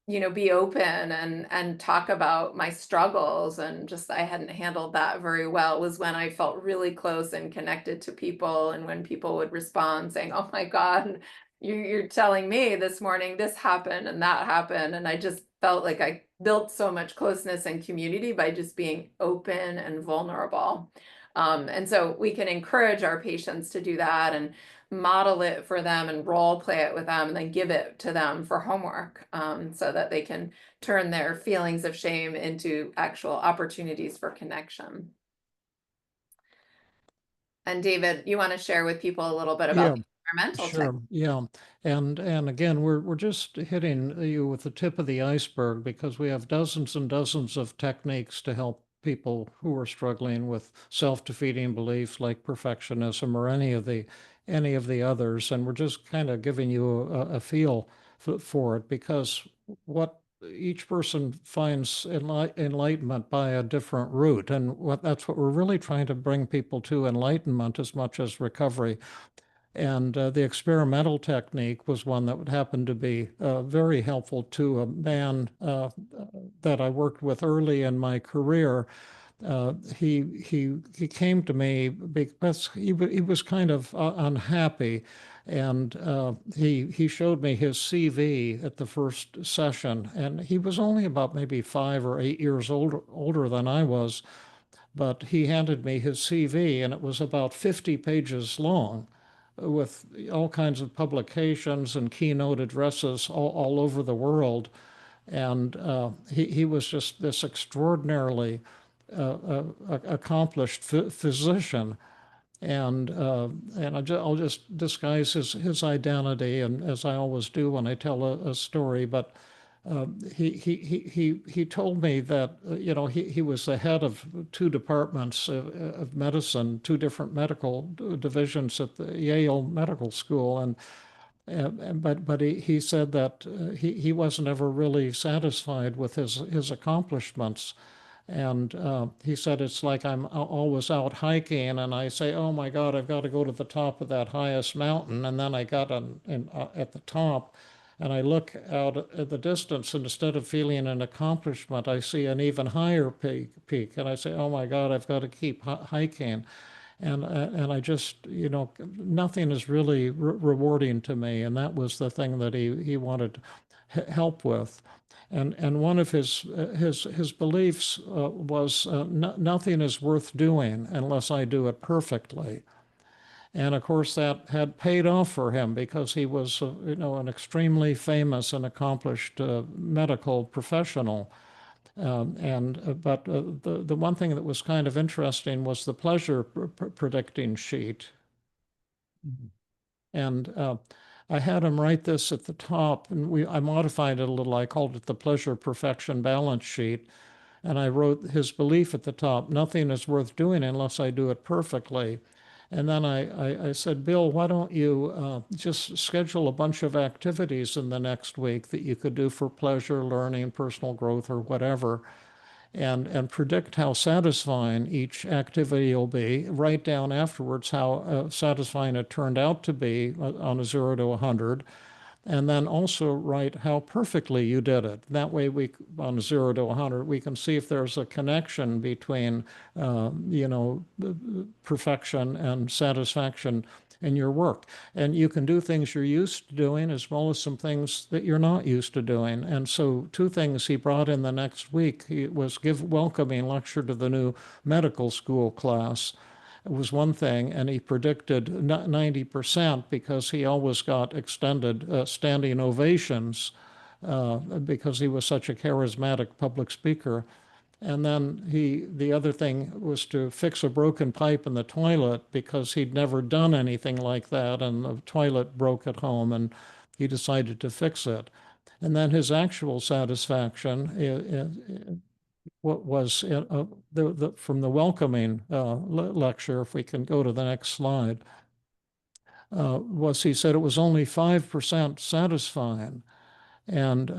be open and talk about my struggles, and just I hadn't handled that very well, was when I felt really close and connected to people. And when people would respond saying, "Oh my God, you're telling me this morning this happened and that happened," and I just felt like I built so much closeness and community by just being open and vulnerable. And so we can encourage our patients to do that and model it for them and role play it with them and then give it to them for homework, so that they can turn their feelings of shame into actual opportunities for connection. And David, you want to share with people a little bit about Yeah, the experimental tech? sure. Yeah. And again, we're just hitting you with the tip of the iceberg because we have dozens and dozens of techniques to help people who are struggling with self-defeating beliefs like perfectionism or any of the others. And we're just kind of giving you a feel for it because what each person finds enlightenment by a different route. And that's what we're really trying to bring people to, enlightenment as much as recovery. And the experimental technique was one that would happen to be very helpful to a man that I worked with early in my career. He came to me because he was kind of unhappy, and he showed me his CV at the first session, and he was only about maybe 5 or 8 years older than I was, but he handed me his CV, and it was about 50 pages long with all kinds of publications and keynote addresses all over the world. And he was just this extraordinarily accomplished physician. And I'll just disguise his identity, and as I always do when I tell a story. But he told me that he was the head of two departments of medicine, two different medical divisions at the Yale Medical School, but he said that he wasn't ever really satisfied with his accomplishments. And he said, it's like I'm always out hiking and I say, oh my God, I've got to go to the top of that highest mountain. And then I got at the top and I look out at the distance, and instead of feeling an accomplishment, I see an even higher peak. And I say, oh my God, I've got to keep hiking. And I just, nothing is really rewarding to me. And that was the thing that he wanted help with. And one of his beliefs was nothing is worth doing unless I do it perfectly. And of course, that had paid off for him because he was, an extremely famous and accomplished medical professional. But the one thing that was kind of interesting was the pleasure predicting sheet. And I had him write this at the top, and I modified it a little. I called it the pleasure perfection balance sheet. And I wrote his belief at the top: nothing is worth doing unless I do it perfectly. And then I said, Bill, why don't you just schedule a bunch of activities in the next week that you could do for pleasure, learning, personal growth, or whatever, and predict how satisfying each activity will be. Write down afterwards how satisfying it turned out to be on a 0 to 100, and then also write how perfectly you did it. That way, on a 0 to 100, we can see if there's a connection between, perfection and satisfaction in your work. And you can do things you're used to doing as well as some things that you're not used to doing. And so, two things he brought in the next week was give welcoming lecture to the new medical school class. It was one thing, and he predicted 90% because he always got extended standing ovations because he was such a charismatic public speaker. And then the other thing was to fix a broken pipe in the toilet because he'd never done anything like that, and the toilet broke at home, and he decided to fix it. And then his actual satisfaction what was from the welcoming lecture, if we can go to the next slide, was he said it was only 5% satisfying. And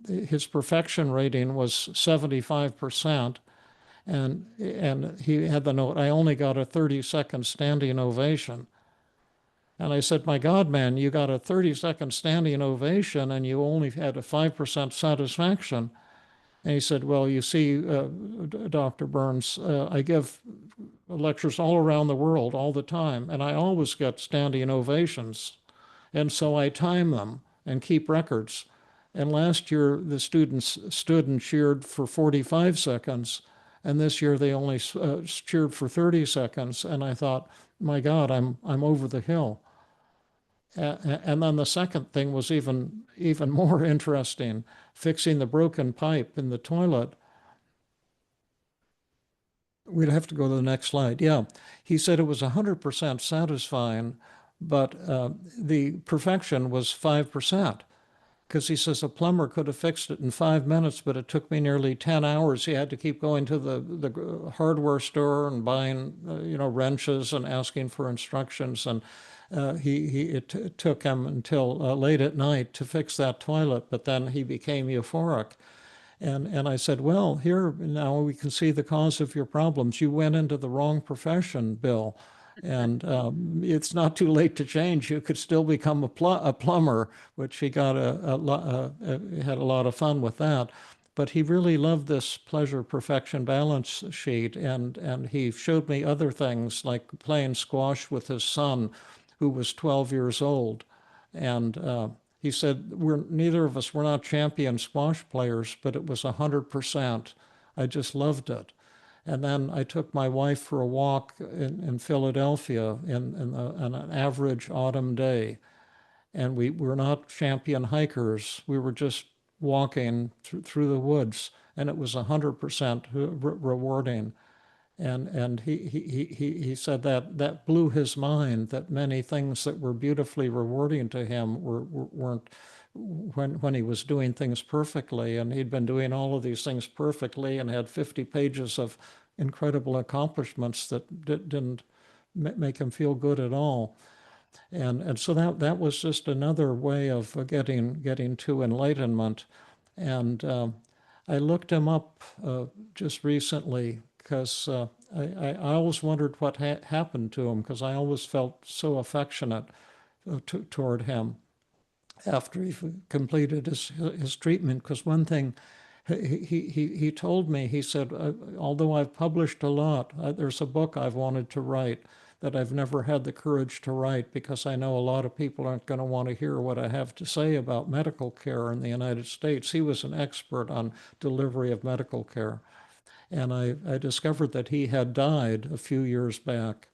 his perfection rating was 75%. And he had the note, I only got a 30-second standing ovation. And I said, my God, man, you got a 30-second standing ovation and you only had a 5% satisfaction. And he said, well, you see, Dr. Burns, I give lectures all around the world all the time, and I always get standing ovations. And so I time them and keep records. And last year, the students stood and cheered for 45 seconds, And this year they only cheered for 30 seconds. And I thought, my God, I'm over the hill. And then the second thing was even more interesting, fixing the broken pipe in the toilet. We'd have to go to the next slide. Yeah, he said it was 100% satisfying, but the perfection was 5%. Because he says a plumber could have fixed it in 5 minutes, but it took me nearly 10 hours. He had to keep going to the hardware store and buying, wrenches and asking for instructions. And it took him until late at night to fix that toilet, but then he became euphoric. And I said, well, here now we can see the cause of your problems. You went into the wrong profession, Bill. And it's not too late to change. You could still become a plumber, which he got had a lot of fun with that. But he really loved this pleasure perfection balance sheet. And he showed me other things like playing squash with his son, who was 12 years old. And he said, neither of us were not champion squash players, but it was 100%. I just loved it. And then I took my wife for a walk in Philadelphia in an average autumn day. And we were not champion hikers. We were just walking through the woods, and it was 100% rewarding. And he said that blew his mind, that many things that were beautifully rewarding to him weren't when he was doing things perfectly. And he'd been doing all of these things perfectly and had 50 pages of incredible accomplishments that didn't make him feel good at all. And so that was just another way of getting to enlightenment. And I looked him up just recently because I always wondered what happened to him, because I always felt so affectionate toward him after he completed his treatment. Because one thing he told me, he said, although I've published a lot, there's a book I've wanted to write that I've never had the courage to write, because I know a lot of people aren't going to want to hear what I have to say about medical care in the United States. He was an expert on delivery of medical care. And I discovered that he had died a few years back.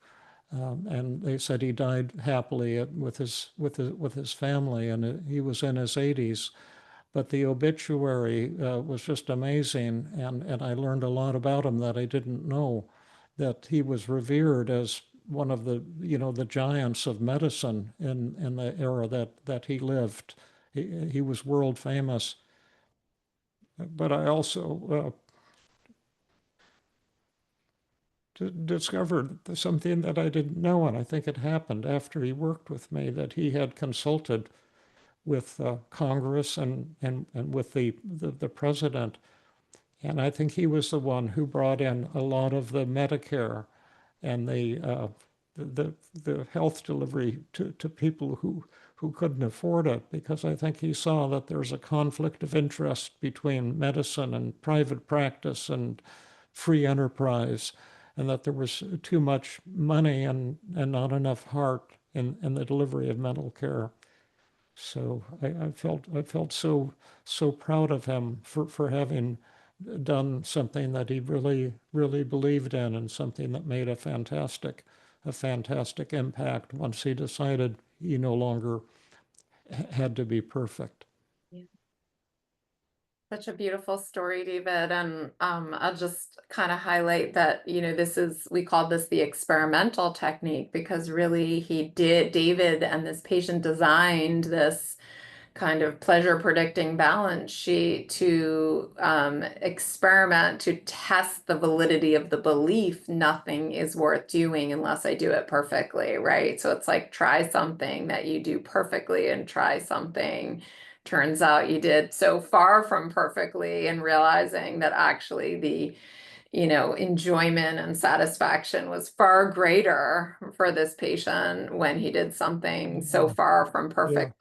And they said he died happily with his family, and he was in his 80s. But the obituary was just amazing, and I learned a lot about him that I didn't know. That he was revered as one of the giants of medicine in the era that he lived. He was world famous. But I also discovered something that I didn't know, and I think it happened after he worked with me, that he had consulted with Congress and with the president. And I think he was the one who brought in a lot of the Medicare and the health delivery to people who couldn't afford it, because I think he saw that there's a conflict of interest between medicine and private practice and free enterprise, and that there was too much money and not enough heart in the delivery of medical care. So I felt so proud of him for having done something that he really believed in, and something that made a fantastic impact once he decided he no longer had to be perfect. Such a beautiful story, David. And I'll just kind of highlight that, we call this the experimental technique, because really David and this patient designed this kind of pleasure predicting balance sheet to experiment, to test the validity of the belief nothing is worth doing unless I do it perfectly, right? So it's like, try something that you do perfectly and try something. Turns out you did so far from perfectly, and realizing that actually the enjoyment and satisfaction was far greater for this patient when he did something so far from perfect.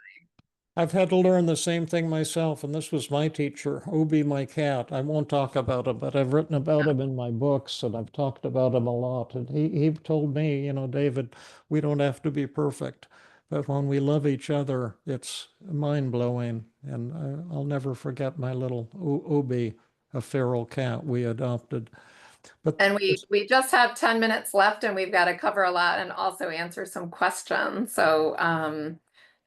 I've had to learn the same thing myself, and this was my teacher, Obi, my cat. I won't talk about him, but I've written about him in my books, and I've talked about him a lot. And he told me, David, we don't have to be perfect, but when we love each other, it's mind-blowing. And I'll never forget my little Obi, a feral cat we adopted. But And we just have 10 minutes left and we've got to cover a lot and also answer some questions. So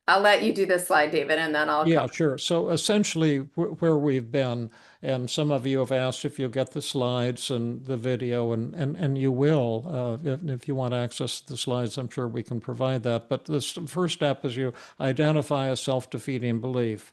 I'll let you do this slide, David, and then I'll yeah, come. sure. So essentially where we've been, and some of you have asked if you'll get the slides and the video, and you will. If you want access to the slides, I'm sure we can provide that. But the first step is you identify a self-defeating belief.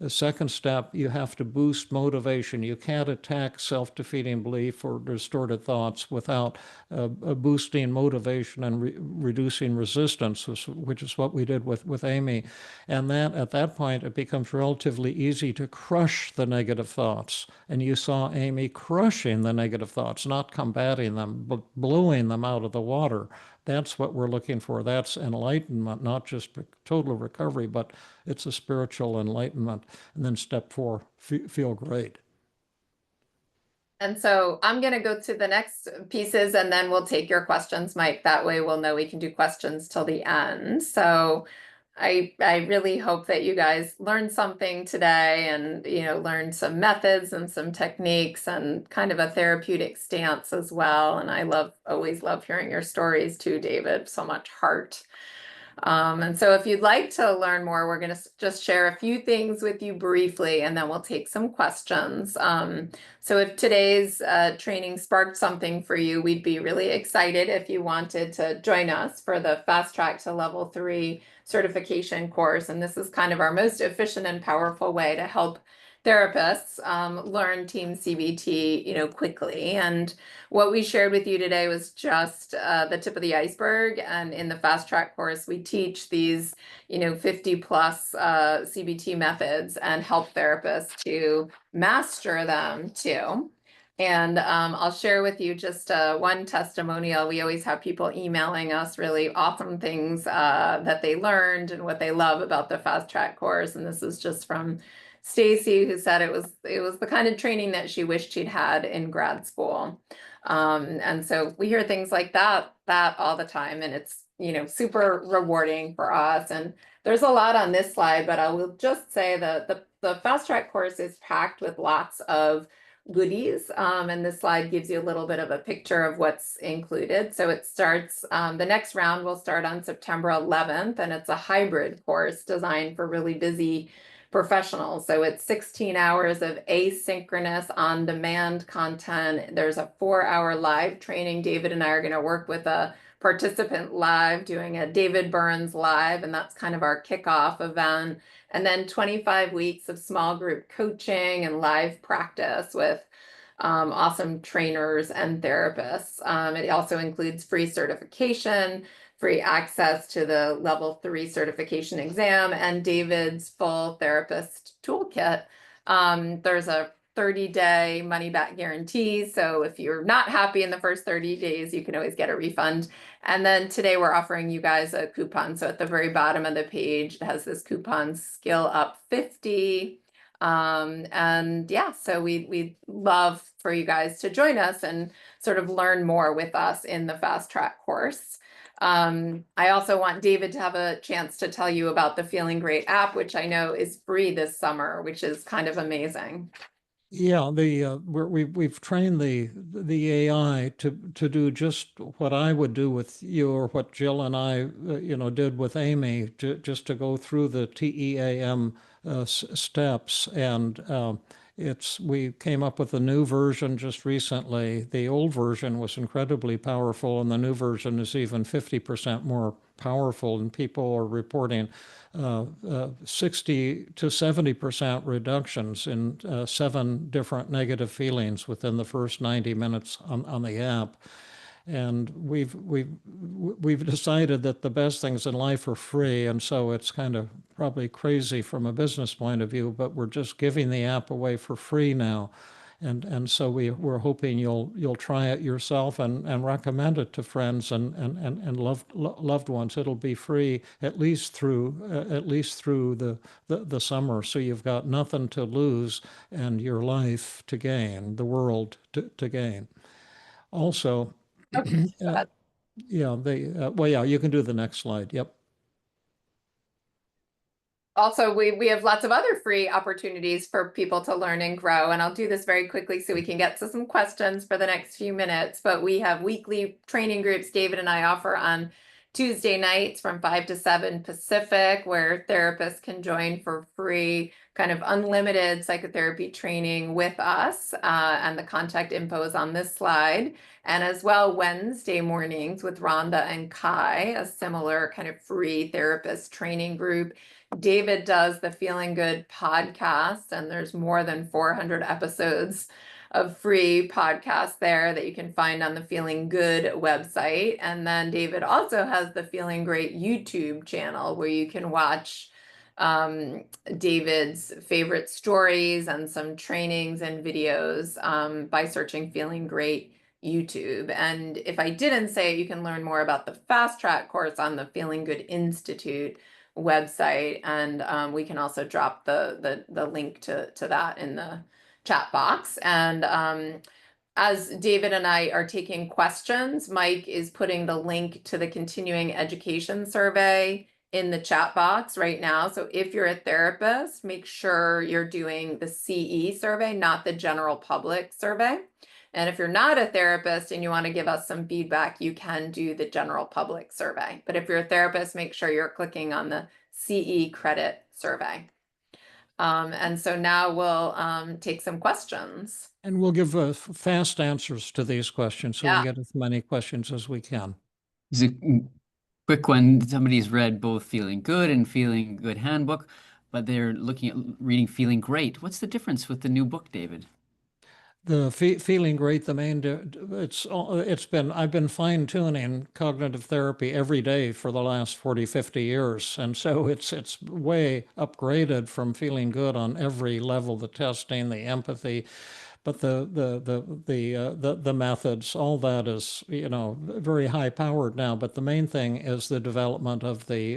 The second step, you have to boost motivation. You can't attack self-defeating belief or distorted thoughts without boosting motivation and reducing resistance, which is what we did with Amy. And that at that point, it becomes relatively easy to crush the negative thoughts. And you saw Amy crushing the negative thoughts, not combating them, but blowing them out of the water. That's what we're looking for. That's enlightenment, not just total recovery, but it's a spiritual enlightenment. And then step 4, feel great. And so I'm going to go to the next pieces and then we'll take your questions, Mike. That way we'll know we can do questions till the end. So I really hope that you guys learned something today and, learned some methods and some techniques and kind of a therapeutic stance as well. And I always love hearing your stories too, David. So much heart. And so if you'd like to learn more, we're going to just share a few things with you briefly, and then we'll take some questions. So if today's training sparked something for you, we'd be really excited if you wanted to join us for the Fast Track to Level 3 certification course. And this is kind of our most efficient and powerful way to help therapists learn TEAM CBT, quickly. And what we shared with you today was just the tip of the iceberg. And in the Fast Track course, we teach these, 50 plus CBT methods and help therapists to master them too. And I'll share with you just one testimonial. We always have people emailing us really awesome things that they learned and what they love about the Fast Track course. And this is just from Stacy, who said it was the kind of training that she wished she'd had in grad school. And so we hear things like that all the time, and it's, super rewarding for us. And there's a lot on this slide, but I will just say that the Fast Track course is packed with lots of goodies. And this slide gives you a little bit of a picture of what's included. So it starts, the next round will start on September 11th, and it's a hybrid course designed for really busy professionals. So it's 16 hours of asynchronous on-demand content. There's a 4-hour live training. David and I are going to work with a participant live, doing a David Burns live, and that's kind of our kickoff event. And then 25 weeks of small group coaching and live practice with awesome trainers and therapists. It also includes free certification, free access to the level 3 certification exam, and David's full therapist toolkit. There's a 30-day money back guarantee. So if you're not happy in the first 30 days, you can always get a refund. And then today we're offering you guys a coupon. So at the very bottom of the page, it has this coupon Skill Up 50. And yeah, so we'd love for you guys to join us and sort of learn more with us in the Fast Track course. I also want David to have a chance to tell you about the Feeling Great app, which I know is free this summer, which is kind of amazing. Yeah, we've trained the AI to do just what I would do with you, or what Jill and I did with Amy, just to go through the TEAM steps. And we came up with a new version just recently. The old version was incredibly powerful, and the new version is even 50% more powerful, and people are reporting 60 to 70% reductions in 7 different negative feelings within the first 90 minutes on the app. And we've decided that the best things in life are free, and so it's kind of probably crazy from a business point of view, but we're just giving the app away for free now. And so we're hoping you'll try it yourself and recommend it to friends and loved ones. It'll be free at least through the summer. So you've got nothing to lose and your life to gain, the world to gain. Also, yeah, you can do the next slide. Yep. also, we have lots of other free opportunities for people to learn and grow. And I'll do this very quickly so we can get to some questions for the next few minutes. But we have weekly training groups David and I offer on Tuesday nights from 5 to 7 Pacific, where therapists can join for free, kind of unlimited psychotherapy training with us. And the contact info is on this slide. And as well, Wednesday mornings with Rhonda and Kai, a similar kind of free therapist training group. David does the Feeling Good podcast, and there's more than 400 episodes of free podcasts there that you can find on the Feeling Good website. And then David also has the Feeling Great YouTube channel where you can watch David's favorite stories and some trainings and videos by searching Feeling Great YouTube. And if I didn't say it, you can learn more about the Fast Track course on the Feeling Good Institute website, and we can also drop the link to that in the chat box. And as David and I are taking questions, Mike is putting the link to the continuing education survey in the chat box right now. So if you're a therapist, make sure you're doing the CE survey, not the general public survey. And if you're not a therapist and you want to give us some feedback, you can do the general public survey. But if you're a therapist, make sure you're clicking on the CE credit survey. And so now we'll take some questions. And we'll give fast answers to these questions so Yeah. we get as many questions as we can. Is a quick one. Somebody's read both Feeling Good and Feeling Good Handbook, but they're looking at reading Feeling Great. What's the difference with the new book, David? The Feeling Great, I've been fine tuning cognitive therapy every day for the last 40, 50 years. And so it's way upgraded from Feeling Good on every level, the testing, the empathy, but the methods, all that is, very high powered now. But the main thing is the development of the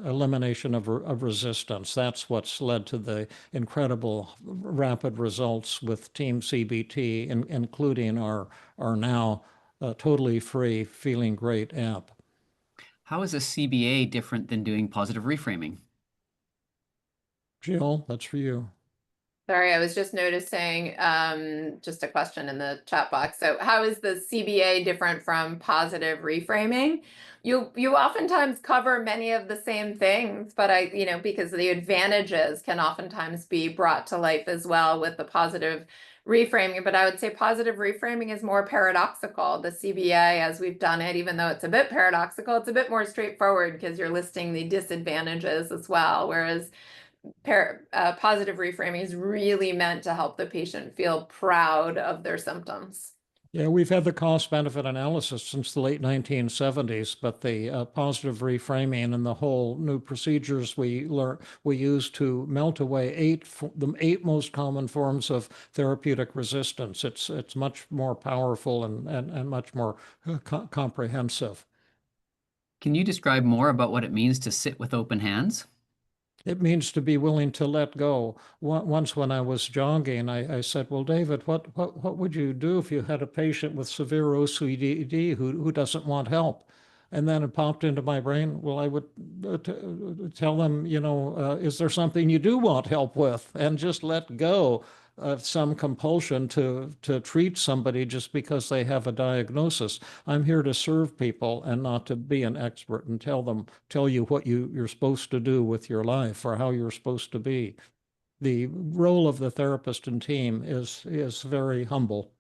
elimination of resistance. That's what's led to the incredible rapid results with TEAM CBT, including our now totally free Feeling Great app. How is a CBA different than doing positive reframing? Jill, that's for you. Sorry, I was just noticing just a question in the chat box. So how is the CBA different from positive reframing? You oftentimes cover many of the same things, but because the advantages can oftentimes be brought to life as well with the positive reframing. But I would say positive reframing is more paradoxical. The CBA, as we've done it, even though it's a bit paradoxical, it's a bit more straightforward because you're listing the disadvantages as well. Whereas positive reframing is really meant to help the patient feel proud of their symptoms. Yeah, we've had the cost benefit analysis since the late 1970s, but the positive reframing and the whole new procedures we use to melt away the eight most common forms of therapeutic resistance. It's much more powerful and much more comprehensive. Can you describe more about what it means to sit with open hands? It means to be willing to let go. Once when I was jogging, I said, well, David, what would you do if you had a patient with severe OCD who doesn't want help? And then it popped into my brain, well, I would tell them, is there something you do want help with? And just let go of some compulsion to treat somebody just because they have a diagnosis. I'm here to serve people and not to be an expert and tell you what you're supposed to do with your life or how you're supposed to be. The role of the therapist and team is very humble.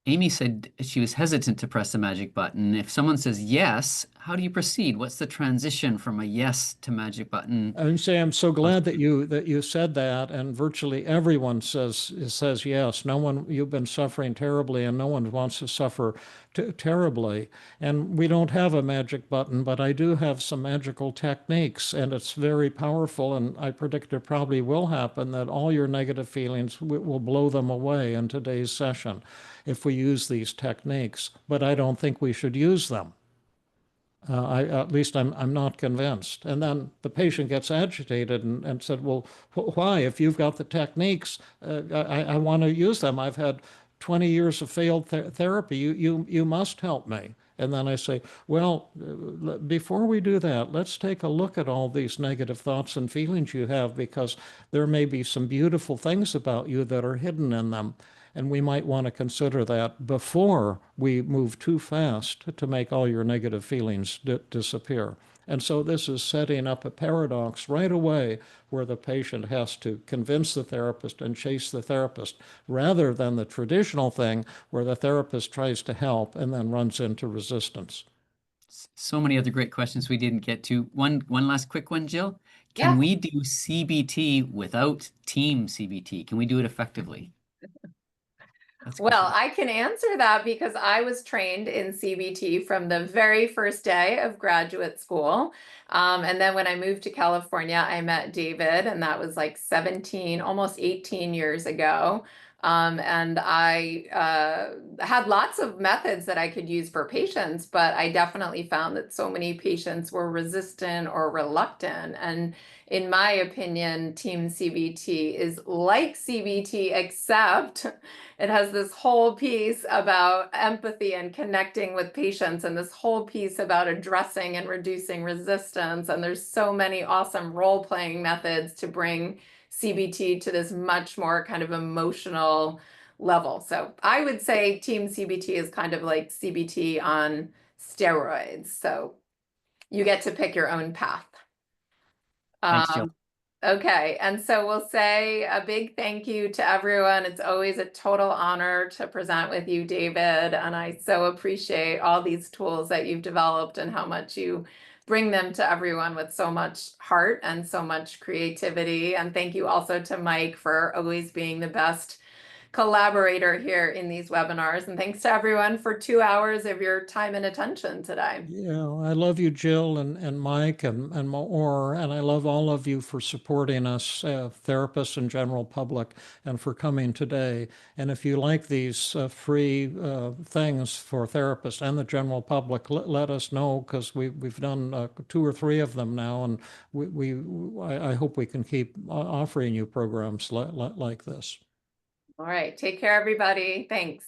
Amy said she was hesitant to press the magic button. If someone says yes, how do you proceed? What's the transition from a yes to magic button? And say, I'm so glad that you said that, and virtually everyone says yes. No one, you've been suffering terribly, and no one wants to suffer terribly. And we don't have a magic button, but I do have some magical techniques, and it's very powerful. And I predict it probably will happen that all your negative feelings will blow them away in today's session if we use these techniques. But I don't think we should use them. At least I'm not convinced. And then the patient gets agitated and said, well, why? If you've got the techniques, I want to use them. I've had 20 years of failed therapy. You must help me. And then I say, well, before we do that, let's take a look at all these negative thoughts and feelings you have, because there may be some beautiful things about you that are hidden in them. And we might want to consider that before we move too fast to make all your negative feelings disappear. And so this is setting up a paradox right away where the patient has to convince the therapist and chase the therapist, rather than the traditional thing where the therapist tries to help and then runs into resistance. So many other great questions we didn't get to. One last quick one, Jill. Can Yeah. we do CBT without Team CBT? Can we do it effectively? That's a good Well, question. I can answer that because I was trained in CBT from the very first day of graduate school. And then when I moved to California, I met David, and that was like 17, almost 18 years ago. And I had lots of methods that I could use for patients, but I definitely found that so many patients were resistant or reluctant. And in my opinion, Team CBT is like CBT, except it has this whole piece about empathy and connecting with patients, and this whole piece about addressing and reducing resistance. And there's so many awesome role-playing methods to bring CBT to this much more kind of emotional level. So I would say Team CBT is kind of like CBT on steroids. So you get to pick your own path. Thanks, Jill. Okay, and so we'll say a big thank you to everyone. It's always a total honor to present with you, David, and I so appreciate all these tools that you've developed and how much you bring them to everyone with so much heart and so much creativity. And thank you also to Mike for always being the best collaborator here in these webinars. And thanks to everyone for 2 hours of your time and attention today. Yeah, I love you, Jill and Mike and Maor, and I love all of you for supporting us, therapists and general public, and for coming today. And if you like these free things for therapists and the general public, let us know, because we've done 2 or 3 of them now, and I hope we can keep offering you programs like this. All right, take care, everybody. Thanks.